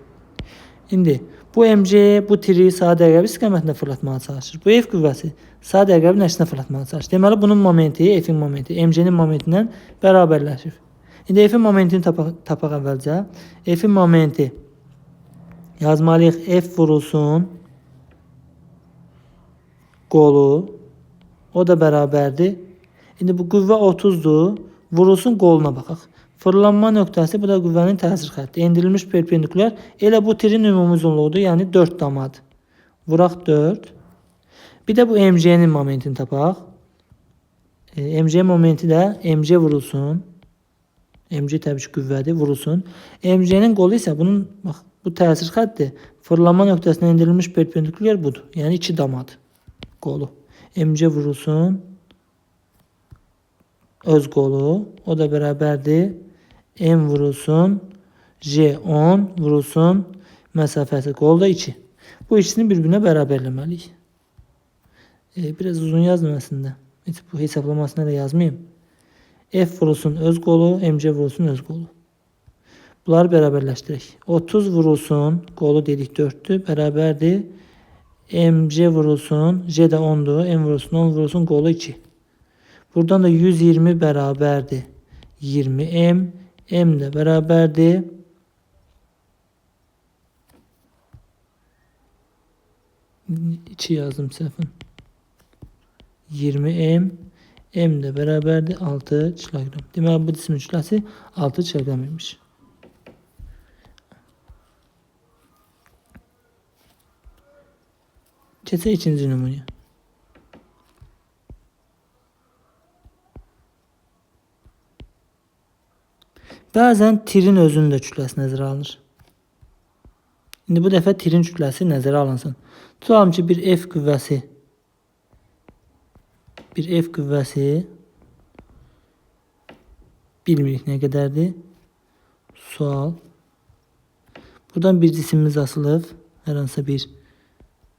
İndi bu mg bu tiri saat əqrəbi istiqamətində fırlatmağa çalışır. Bu F qüvvəsi saat əqrəbi əksinə fırlatmağa çalışır. Deməli bunun momenti, F-in momenti mg-nin momentindən bərabərləşir. İndi F-in momentini tapaq əvvəlcə. F-in momenti yazmalıyıq. F vurulsun qolu. O da bərabərdir. İndi bu qüvvə 30'dur. Vurulsun qoluna baxaq. Fırlanma nöqtəsi bu da qüvvənin təsir xətti. Endirilmiş perpendikulyar. Elə bu tirin ümumi uzunluğudur. Yəni 4 damadır. Vuraq 4. Bir də bu mg-nin momentini tapaq. Mg momenti də mg vurulsun. Mg təbii ki qüvvədir, vurulsun. Mg-nin qolu isə bunun bax bu təsir xətti fırlanma nöqtəsinə endirilmiş perpendikulyar budur. Yəni 2 damadır qolu. Mg vurulsun öz qolu, o da bərabərdir. M vurulsun J10 vurulsun məsafəsi qolu da 2. Bu ikisini bir-birinə bərabərləməliyik. Biraz uzun yazdım əslində. Heç bu hesaplamasına da yazmayayım. F vurulsun öz qolu, mg vurulsun öz qolu. Bunları bərabərləşdirək. 30 vurulsun, qolu dedik 4'tür, bərabərdir. Mg vurulsun, J də 10'dur, M vurulsun 10 vurulsun, qolu 2. Buradan da 120 bərabərdir. 20M, M də bərabərdir. 2 yazdım səhvən. 20M, M də bərabərdir 6 kilogram. Deməli bu cismin kütləsi 6 kilogram imiş. Keçək ikinci nümunəyə. Bəzən tirin özünün də kütləsi nəzərə alınır. İndi bu dəfə tirin kütləsi nəzərə alınsın. Tutalım ki, bir F qüvvəsi bilmirik nə qədərdir. Sual. Buradan bir cisimimiz asılıb. Hər hansısa bir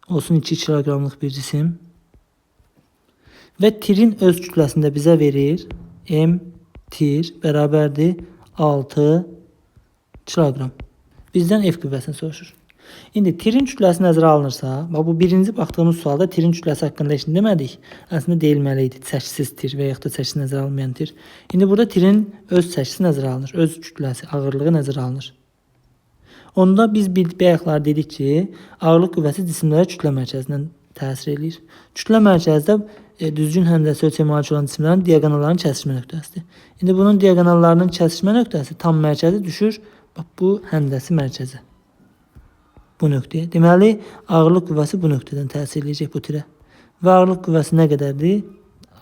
olsun 2 kiloqramlıq bir cisim. Və tirin öz kütləsində bizə verir. M tir bərabərdir 6 kiloqram. Bizdən F qüvvəsini soruşur. İndi tirin kütləsi nəzərə alınırsa, bu birinci baxdığımız sualda tirin kütləsi haqqında heç nə demədik. Əslində deyilməli idi çəkisiz tir və yaxud da çəkisi nəzərə alınmayan tir. İndi burada tirin öz çəkisi nəzərə alınır, öz kütləsi, ağırlığı nəzərə alınır. Onda biz bayaqlar dedik ki, ağırlıq qüvvəsi cisimlərə kütlə mərkəzindən təsir edir. Kütlə mərkəzdə düzgün həndəsi ölçəyə malik olan cisimlərin diaqonallarının kəsişmə nöqtəsidir. İndi bunun diaqonallarının kəsişmə nöqtəsi tam mərkəzi düşür bu həndəsi mərkəzə. Bu nöqtəyə. Deməli, ağırlıq qüvvəsi bu nöqtədən təsir edəcək bu tirə. Və ağırlıq qüvvəsi nə qədərdir?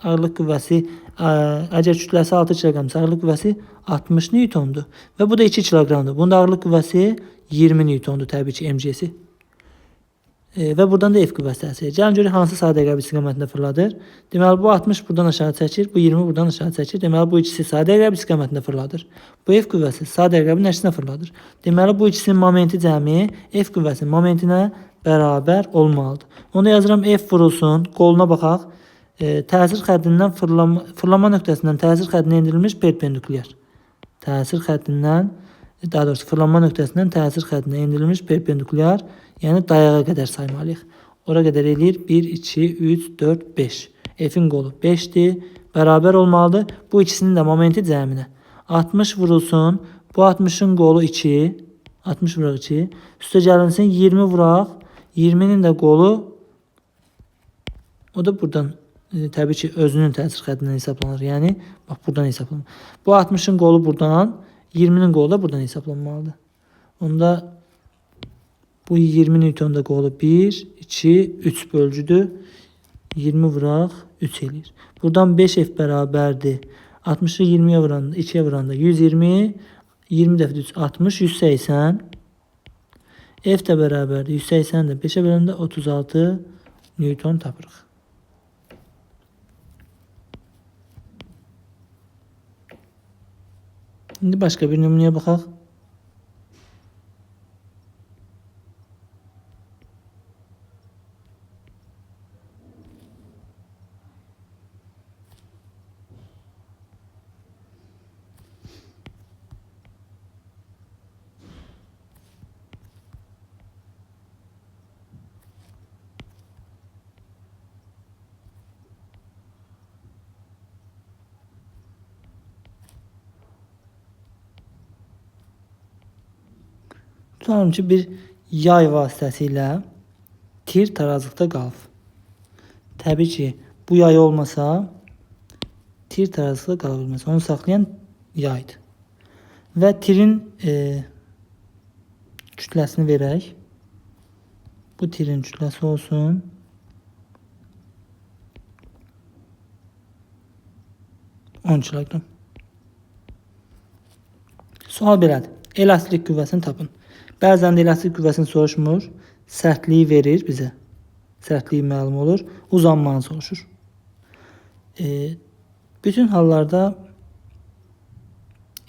Ağırlıq qüvvəsi, əgər kütləsi 6 kiloqramsa, ağırlıq qüvvəsi 60 newtondur. Və bu da 2 kiloqramdır. Bunun da ağırlıq qüvvəsi 20 newtondur təbii ki, mg'si. Və buradan da F qüvvəsi təsir edir. Gəlin görək hansı sadə-əqrəbi istiqamətində fırladır. Deməli, bu 60 buradan aşağı çəkir, bu 20 buradan aşağı çəkir. Deməli, bu ikisi sadə-əqrəbi istiqamətində fırladır. Bu F qüvvəsi sadə-əqrəbin əksinə fırladır. Deməli, bu ikisinin momenti cəmi F qüvvəsinin momentinə bərabər olmalıdır. Onu yazıram, F vurulsun, qoluna baxaq. Təsir xəttindən fırlama nöqtəsindən təsir xəttinə endirilmiş perpendikulyar. Təsir xəttindən, daha doğrusu fırlanma nöqtəsindən təsir xəttinə endirilmiş perpendikulyar, yəni dayağa qədər saymalıyıq. Ora qədər eləyir 1, 2, 3, 4, 5. F'in qolu 5'dir, bərabər olmalıdır. Bu ikisinin də momenti cəminə. 60 vurulsun, bu 60'ın qolu 2, 60 vuraq 2, üstə gəlinsin 20 vuraq, 20'nin də qolu, o da buradan təbii ki, özünün təsir xəttindən hesablanır. Yəni, bax, buradan hesablanır. Bu 60'ın qolu buradan, 20'nin qolu da buradan hesablanmalıdır. Onda bu 20 newtonda qolu 1, 2, 3 bölgüdür. 20 vuraq 3 eləyir. Buradan 5F bərabərdir. 60'ı 20'yə vuranda, 2'yə vuranda 120, 20 dəfə 3, 60, 180. F də bərabərdir. 180 də 5'ə böləndə 36 newton tapırıq. İndi başqa bir nümunəyə baxaq. Tutalım ki, bir yay vasitəsilə tir tarazlıqda qalıb. Təbii ki, bu yay olmasa tir tarazlıqda qala bilməz. Onu saxlayan yaydır. Və tirin kütləsini verək. Bu tirin kütləsi olsun 10 kiloqram. Sual belədir. Elastik qüvvəsini tapın. Bəzən də elastik qüvvəsini soruşmur. Sərtliyi verir bizə. Sərtliyi məlum olur. Uzanmanı soruşur. Bütün hallarda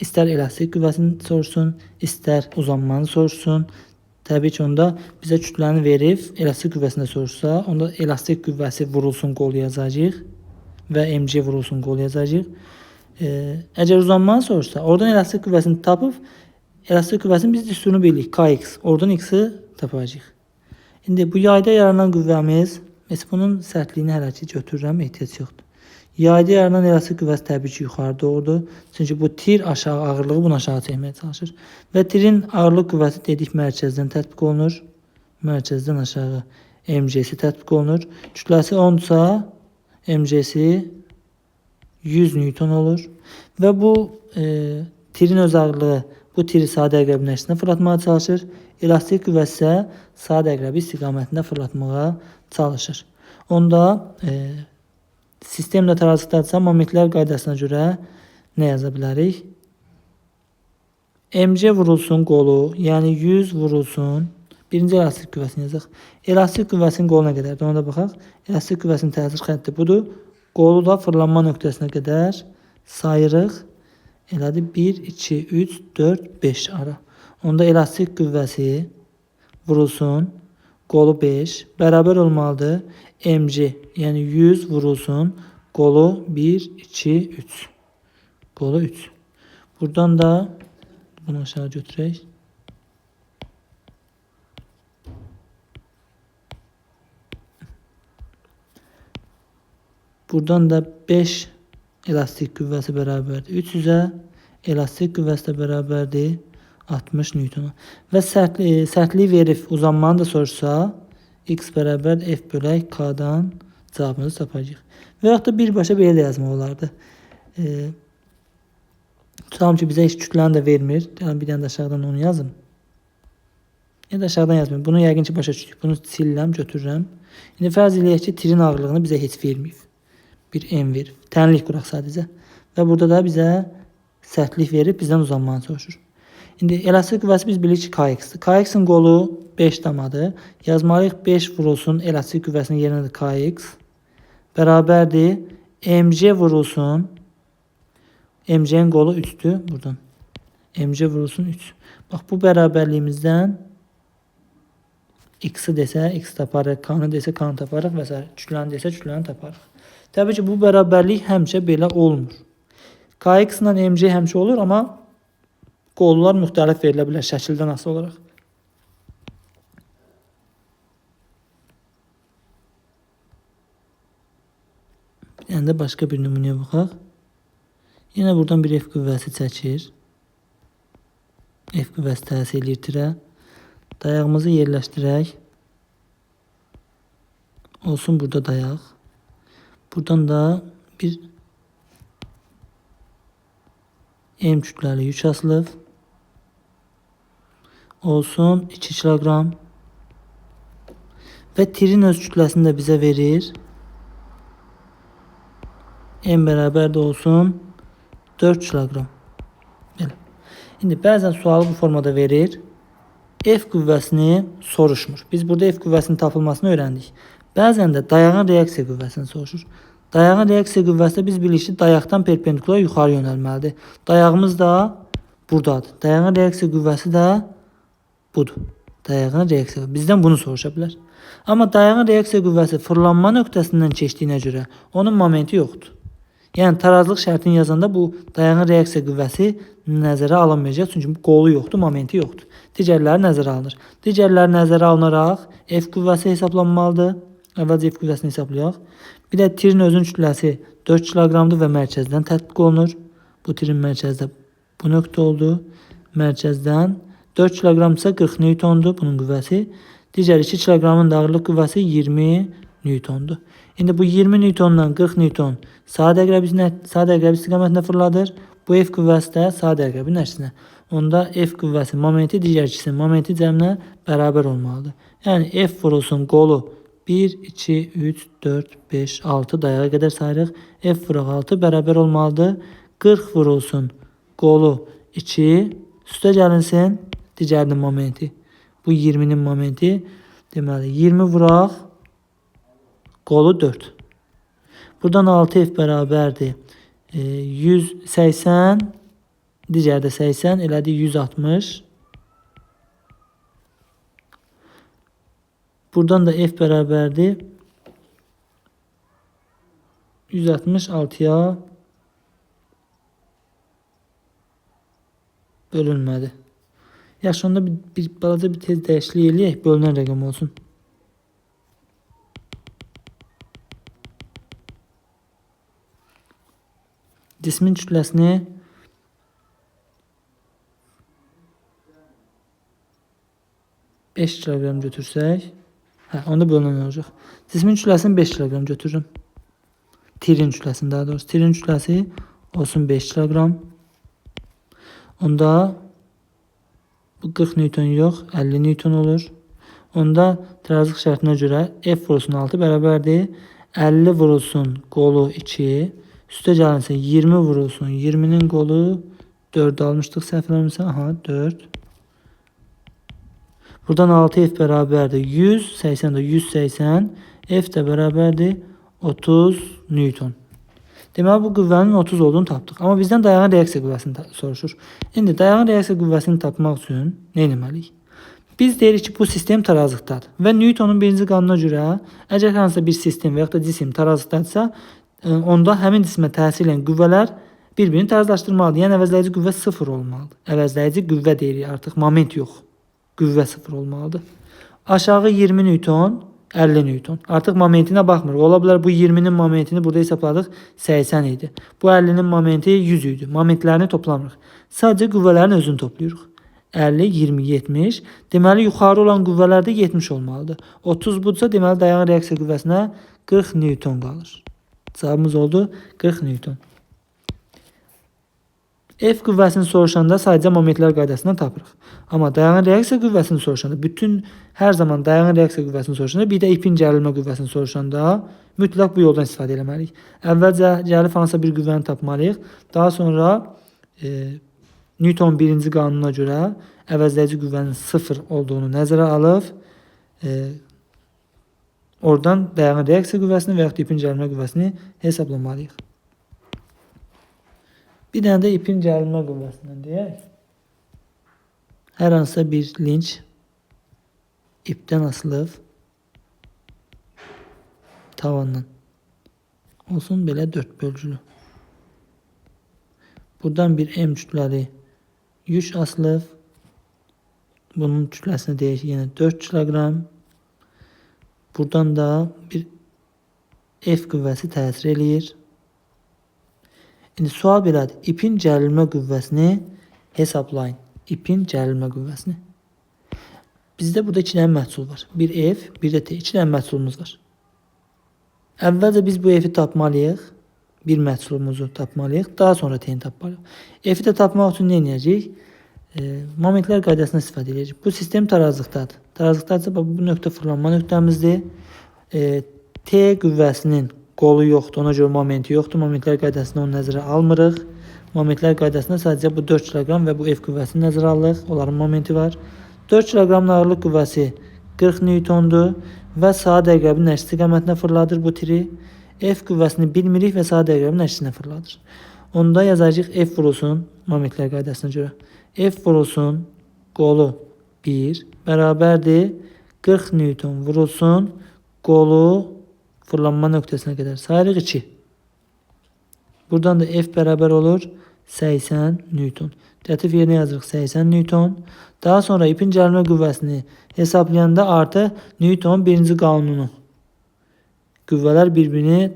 istər elastik qüvvəsini soruşsun, istər uzanmanı soruşsun. Təbii ki, onda bizə kütləni verib, elastik qüvvəsini soruşsa, onda elastik qüvvəsi vurulsun qol yazacağıq və mg vurulsun qol yazacağıq. Əgər uzanmanı soruşsa, oradan elastik qüvvəsini tapıb, elastik qüvvəsinin biz düsturunu bilirik, Kx. Oradan x-i tapacağıq. İndi bu yayda yaranan qüvvəmiz, bunun sərtliyini hələ ki götürürəm, ehtiyac yoxdur. Yayda yaranan elastik qüvvəsi təbii ki, yuxarı doğrudur. Çünki bu tir aşağı ağırlığı bunu aşağı çəkməyə çalışır. Və tirin ağırlıq qüvvəsi dedik mərkəzdən tətbiq olunur. Mərkəzdən aşağı mg'si tətbiq olunur. Kütləsi 10'sa mg'si 100 newton olur. Və bu tirin öz ağırlığı bu tiri sadə əqrəbin əksinə fırlatmağa çalışır. Elastik qüvvəsi isə sadə əqrəbi istiqamətində fırlatmağa çalışır. Onda sistemdə tarazlıqdadırsa momentlər qaydasına görə nə yaza bilərik? MC vurulsun qolu, yəni 100 vurulsun. Birinci elastik qüvvəsini yazaq. Elastik qüvvəsinin qolu nə qədərdir? Ona da baxaq. Elastik qüvvəsinin təsir xətti budur. Qolu da fırlanma nöqtəsinə qədər sayırıq. Elədi 1, 2, 3, 4, 5 ara. Onda elastik qüvvəsi vurulsun. Qolu 5. Bərabər olmalıdır. MC, yəni 100 vurulsun. Qolu 1, 2, 3. Qolu 3. Buradan da bunu aşağı götürək. Buradan da 5 elastik qüvvəsi bərabərdir 300-ə, elastik qüvvəsi də bərabərdir 60 Newtona. Və sərtliyi verib uzanmanı da soruşsa, x bərabər f bölək k-dan cavabımızı tapacağıq. Və yaxud da birbaşa belə də yazmaq olardı. Tutalım ki, bizə heç kütləni də vermir. Yəni, bir dənə də aşağıdan onu yazım. Ya da aşağıdan yazmayayım. Bunu yəqin ki, başa düşdük. Bunu silirəm, götürürəm. İndi fərz eləyək ki, tirin ağırlığını bizə heç verməyib. Bir M verir. Tənlik quraq sadəcə. Və burada da bizə sərtlik verib, bizdən uzanmanı soruşur. İndi elastik qüvvəsi biz bilirik ki, KX-dir. KX-in qolu 5 damadır. Yazmalıyıq 5 vurulsun elastik qüvvəsinin yerinə də KX. Bərabərdir. MC vurulsun. MC-in qolu 3'dür. Buradan. MC vurulsun 3. Bax, bu bərabərliyimizdən X-i desə, X taparıq. K-nı desə, K-nı taparıq və s. Kütləni desə, kütləni taparıq. Təbii ki, bu bərabərlik həmişə belə olmur. KX ilə MC həmişə olur, amma qollar müxtəlif verilə bilər şəkildən asılı olaraq. Yəni də başqa bir nümunəyə baxaq. Yenə buradan bir F qüvvəsi çəkir. F qüvvəsi təsir edir tirə. Dayağımızı yerləşdirək. Olsun burada dayaq. Buradan da bir M kütləli yük asılıb. Olsun 2 kilogram. Və tirin öz kütləsini də bizə verir. M bərabər də olsun 4 kilogram. Belə. İndi bəzən sualı bu formada verir. F qüvvəsini soruşmur. Biz burada F qüvvəsinin tapılmasını öyrəndik. Bəzən də dayağın reaksiya qüvvəsini soruşur. Dayağın reaksiya qüvvəsi biz bilirik ki, dayaqdan perpendikular yuxarı yönəlməlidir. Dayağımız da buradadır. Dayağın reaksiya qüvvəsi də budur. Dayağın reaksiya qüvvəsi. Bizdən bunu soruşa bilər. Amma dayağın reaksiya qüvvəsi fırlanma nöqtəsindən keçdiyinə görə onun momenti yoxdur. Yəni tarazlıq şərtini yazanda bu dayağın reaksiya qüvvəsi nəzərə alınmayacaq. Çünki qolu yoxdur, momenti yoxdur. Digərləri nəzərə alınır. Digərləri nəzərə alınaraq F qüvvəsi hesablanmalıdır. Əvvəlcə F qüvvəsini hesablayaq. Bir də tirin özünün kütləsi 4 kiloqramdır və mərkəzdən tətbiq olunur. Bu tirin mərkəzdə bu nöqtə oldu. Mərkəzdən 4 kiloqramdırsa 40 Newtondur bunun qüvvəsi. Digər 2 kiloqramın da ağırlıq qüvvəsi 20 Newtondur. İndi bu 20 Newtondan 40 Newton sadə əqrəb istiqamətində fırladır. Bu F qüvvəsi də sadə əqrəbin əksinə. Onda F qüvvəsi momenti digər ikisinin momenti cəminə bərabər olmalıdır. Yəni F vurulsun qolu 1, 2, 3, 4, 5, 6 dayağa qədər sayırıq. F vuraq 6 bərabər olmalıdır. 40 vurulsun qolu 2 üstə gəlinsin digərinin momenti. Bu 20'nin momenti. Deməli 20 vuraq qolu 4. Buradan 6F bərabərdir. 180 digərdə 80 elədi 160. Buradan da F bərabərdir 166'ya bölünmədi. Yaxşı, onda balaca bir tez dəyişiklik eləyək, bölünən rəqəm olsun. Cismin kütləsini beş kilogram götürsək, onda bölünən olacaq. Cismin kütləsini 5 kilogram götürürüm. Tirin kütləsini daha doğrusu. Tirin kütləsi olsun 5 kilogram. Onda Bu 40 Newton yox, 50 Newton olur. Onda tarazlıq şərtinə görə F vurulsun 6 bərabərdir. 50 vurulsun qolu 2. Üstə gəlinsə 20 vurulsun 20'nin qolu 4 almışdıq səhv eləmirəmsə. Aha 4. Buradan 6F bərabərdir 100. 80 də 180. F də bərabərdir 30 Newton. Deməli bu qüvvənin 30 olduğunu tapdıq. Amma bizdən dayanan reaksiya qüvvəsini soruşur. İndi dayanan reaksiya qüvvəsini tapmaq üçün nə etməliyik? Biz deyirik ki, bu sistem tarazlıqdadır və Newtonun birinci qanununa görə əgər hansısa bir sistem və ya da cisim tarazlıqdadırsa, onda həmin cisimə təsir edən qüvvələr bir-birini tarazlaşdırmalıdır. Yəni əvəzləyici qüvvə 0 olmalıdır. Əvəzləyici qüvvə deyirik, artıq moment yox. Qüvvə 0 olmalıdır. Aşağı 20 Newton, 50 Newton. Artıq momentinə baxmırıq. Ola bilər bu 20'nin momentini burada hesabladıq 80 idi. Bu 50'nin momenti 100 idi. Momentlərini toplamırıq. Sadəcə qüvvələrin özünü toplayırıq. 50, 20, 70. Deməli yuxarı olan qüvvələr də 70 olmalıdır. 30 budsa deməli dayanan reaksiya qüvvəsinə 40 Newton qalır. Cavabımız oldu 40 Newton. F qüvvəsini soruşanda sadəcə momentlər qaydasından tapırıq. Amma dayanan reaksiya qüvvəsini soruşanda, hər zaman dayanan reaksiya qüvvəsini soruşanda, bir də ipin gərilmə qüvvəsini soruşanda mütləq bu yoldan istifadə etməliyik. Əvvəlcə gəlib hansısa bir qüvvəni tapmalıyıq. Daha sonra Newton birinci qanununa görə əvəzləyici qüvvənin 0 olduğunu nəzərə alıb, oradan dayanan reaksiya qüvvəsini və ya ipin gərilmə qüvvəsini hesablamalıyıq. Bir dənə də ipin gərilmə qüvvəsindən deyək. Hər hansısa bir linç ipdən asılıb tavandan. Olsun belə 4 bölgülü. Buradan bir M kütləli yük asılıb. Bunun kütləsini deyək yenə 4 kilogram. Buradan da bir F qüvvəsi təsir eləyir. İndi sual belədir. İpin gərilmə qüvvəsini hesablayın. İpin gərilmə qüvvəsini. Bizdə burada 2 dənə məhsul var. Bir F, bir də T. 2 dənə məhsulumuz var. Əvvəlcə biz bu F'i tapmalıyıq. Bir məhsulumuzu tapmalıyıq. Daha sonra T'ni tapmalıyıq. F'i də tapmaq üçün nə edəcəyik? Momentlər qaydasından istifadə edəcəyik. Bu sistem tarazlıqdadır. Tarazlıqdadırsa bu nöqtə fırlanma nöqtəmizdir. T qüvvəsinin qolu yoxdur, ona görə momenti yoxdur. Momentlər qaydasında onu nəzərə almırıq. Momentlər qaydasında sadəcə bu 4 kilogram və bu F qüvvəsini nəzərə alırıq. Onların momenti var. 4 kiloqramın ağırlıq qüvvəsi 40 Newtondur və saat əqrəbinin əks istiqamətinə fırladır bu tiri. F qüvvəsini bilmirik və saat əqrəbinin əksinə fırladır. Onda yazacağıq F vurulsun momentlər qaydasına görə. F vurulsun qolu 1 bərabərdir 40 Newton vurulsun qolu fırlanma nöqtəsinə qədər sayırıq 2. Buradan da F bərabər olur 80 Newton. Tətif yerinə yazırıq 80 Newton. Daha sonra ipin gərilmə qüvvəsini hesablayanda artı Newton birinci qanunu. Qüvvələr bir-birini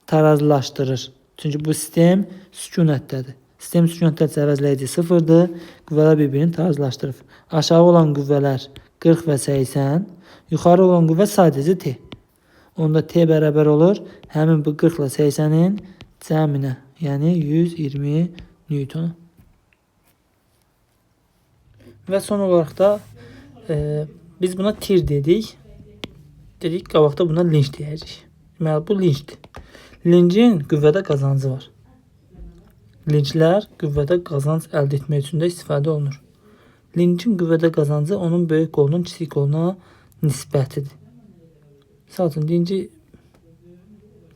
tarazlaşdırır. Çünki bu sistem sükunətdədir. Sistem sükunətdədirsə əvəzləyici 0'dır. Qüvvələr bir-birini tarazlaşdırır. Aşağı olan qüvvələr 40 və 80. Yuxarı olan qüvvə sadəcə T. Onda T bərabər olur həmin bu 40 ilə 80'in cəminə, yəni 120 Newton. Və son olaraq da biz buna tir dedik. Dedik qabaqda buna linç deyəcəyik. Deməli bu linçdir. Lincin qüvvədə qazancı var. Linclər qüvvədə qazanc əldə etmək üçün də istifadə olunur. Lincin qüvvədə qazancı onun böyük qolunun kiçik qoluna nisbətidir. Misal üçün linci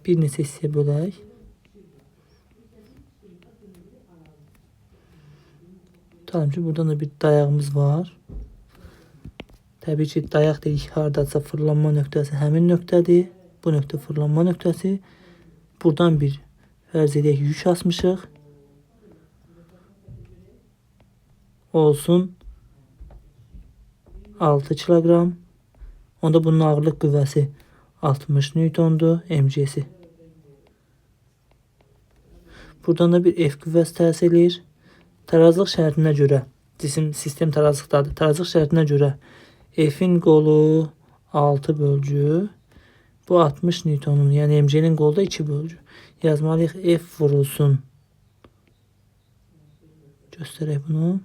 bir neçə hissəyə bölək. Tutalım ki, buradan da bir dayağımız var. Təbii ki, dayaq dedik haradasa fırlanma nöqtəsi həmin nöqtədir. Bu nöqtə fırlanma nöqtəsi. Buradan bir fərz edək yük asmışıq. Olsun 6 kilogram. Onda bunun ağırlıq qüvvəsi 60 Newtondur, mg'si. Buradan da bir F qüvvəsi təsir eləyir. Tarazlıq şərtinə görə, sistem tarazlıqdadır. Tarazlıq şərtinə görə F'in qolu 6 bölgü. Bu 60 Newtonun, yəni mg'nin qolu da 2 bölgü. Yazmalıyıq F vurulsun. Göstərək bunu.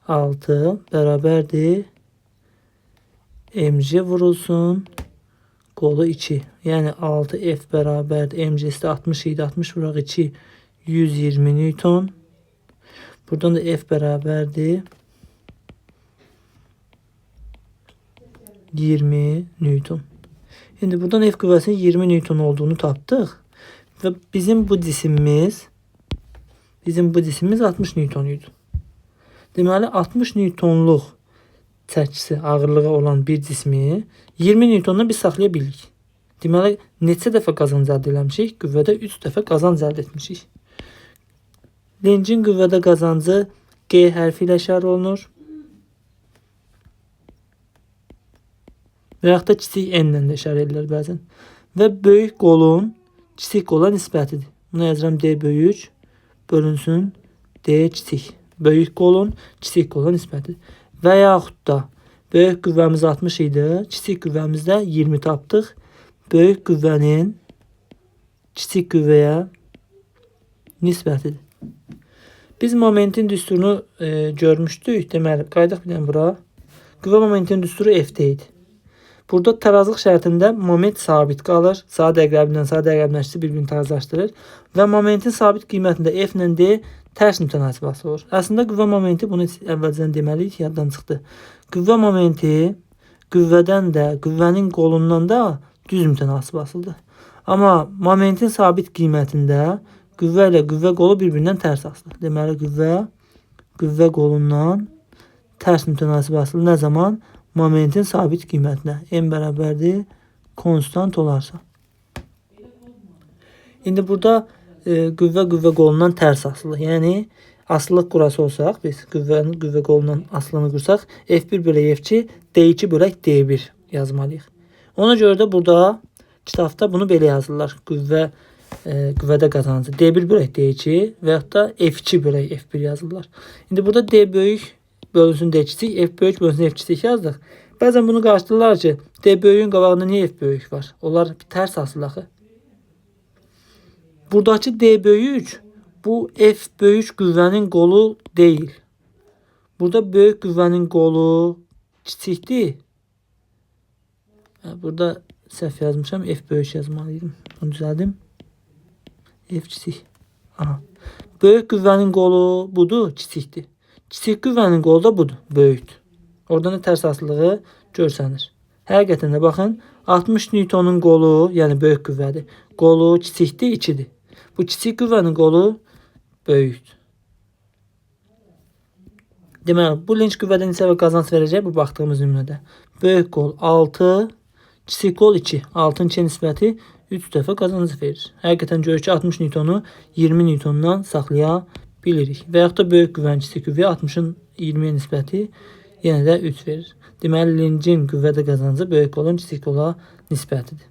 6 bərabərdir mc vurulsun qolu 2. Yəni 6F bərabərdir. MC'si də 60 idi. 60 vuraq 2 120 Newton. Buradan da F bərabərdir 20 Newton. Şimdi buradan F qüvvəsinin 20 Newton olduğunu tapdıq. Və bizim bu cisimimiz 60 Newton idi. Deməli 60 Newtonluq çəkisi, ağırlığı olan bir cismi 20 Newtondan biz saxlaya bilirik. Deməli neçə dəfə qazanc əldə etmişik? Qüvvədə 3 dəfə qazanc əldə etmişik. Lencin qüvvədə qazancı G hərfi ilə işarə olunur. Və yaxud da kiçik n ilə də işarə edilir bəzən. Və böyük qolun kiçik qola nisbətidir. Buna yazıram D böyük bölünsün D kiçik. Böyük qolun kiçik qola nisbətidir. Və yaxud da böyük qüvvəmiz 60 idi. Kiçik qüvvəmizdə 20 tapdıq. Böyük qüvvənin kiçik qüvvəyə nisbətidir. Biz momentin düsturunu görmüşdük. Deməli, qaydaq bir dənə bura. Qüvvə momentin düsturu F-də idi. Burada tarazlıq şərtində moment sabit qalır. Saat əqrəbindən saat əqrəbləşdirib bir-birini tarazlaşdırır. Və momentin sabit qiymətində F ilə D tərs mütənasib asılı olur. Əslində qüvvə momenti, bunu əvvəlcədən deməliyik, yaddan çıxdı. Qüvvə momenti qüvvədən də, qüvvənin qolundan da düz mütənasib asılıdır. Amma momentin sabit qiymətində qüvvə ilə qüvvə qolu bir-birindən tərs asılıdır. Deməli qüvvə qolundan tərs mütənasib asılı nə zaman? Momentin sabit qiymətinə. M bərabərdir konstant olarsa. İndi burada qüvvə qolundan tərs asılı. Yəni asılılıq qurası olsaq, biz qüvvə qolundan asılını qursaq, F1 bölək F2, D2 bölək D1 yazmalıyıq. Ona görə də burada kitabda bunu belə yazırlar. Qüvvədə qazancı D1 bölək D2 və yaxud da F2 bölək F1 yazırlar. İndi burada D böyük bölünsün D kiçik, F böyük bölünsün F kiçik yazdıq. Bəzən bunu qarşıdırlar ki, D böyüyün qabağında niyə F böyük var? Onlar tərs asılı axı. Buradakı D böyük, bu F böyük qüvvənin qolu deyil. Burada böyük qüvvənin qolu kiçikdir. Burada səhv yazmışam, F böyük yazmalıydım. Bunu düzəldim. F kiçik. Aha. Böyük qüvvənin qolu budur, kiçikdir. Kiçik qüvvənin qolu da budur, böyükdür. Oradan da tərs asılılığı görsənir. Həqiqətən də baxın, 60 Newtonun qolu, yəni böyük qüvvədir. Qolu kiçikdir, 2-dir. Bu kiçik qüvvənin qolu böyükdür. Deməli, bu lenc qüvvədə neçə və qazanc verəcək bu baxdığımız nümunədə. Böyük qol 6, kiçik qol 2. 6-ın 2 nisbəti 3 dəfə qazancı verir. Həqiqətən görür ki, 60 Newtonu 20 Newtondan saxlaya bilirik. Və yaxud da böyük qüvvənin kiçik qüvvəyə 60-ın 20-yə nisbəti yenə də 3 verir. Deməli, lencin qüvvədə qazancı böyük qolun kiçik qola nisbətidir.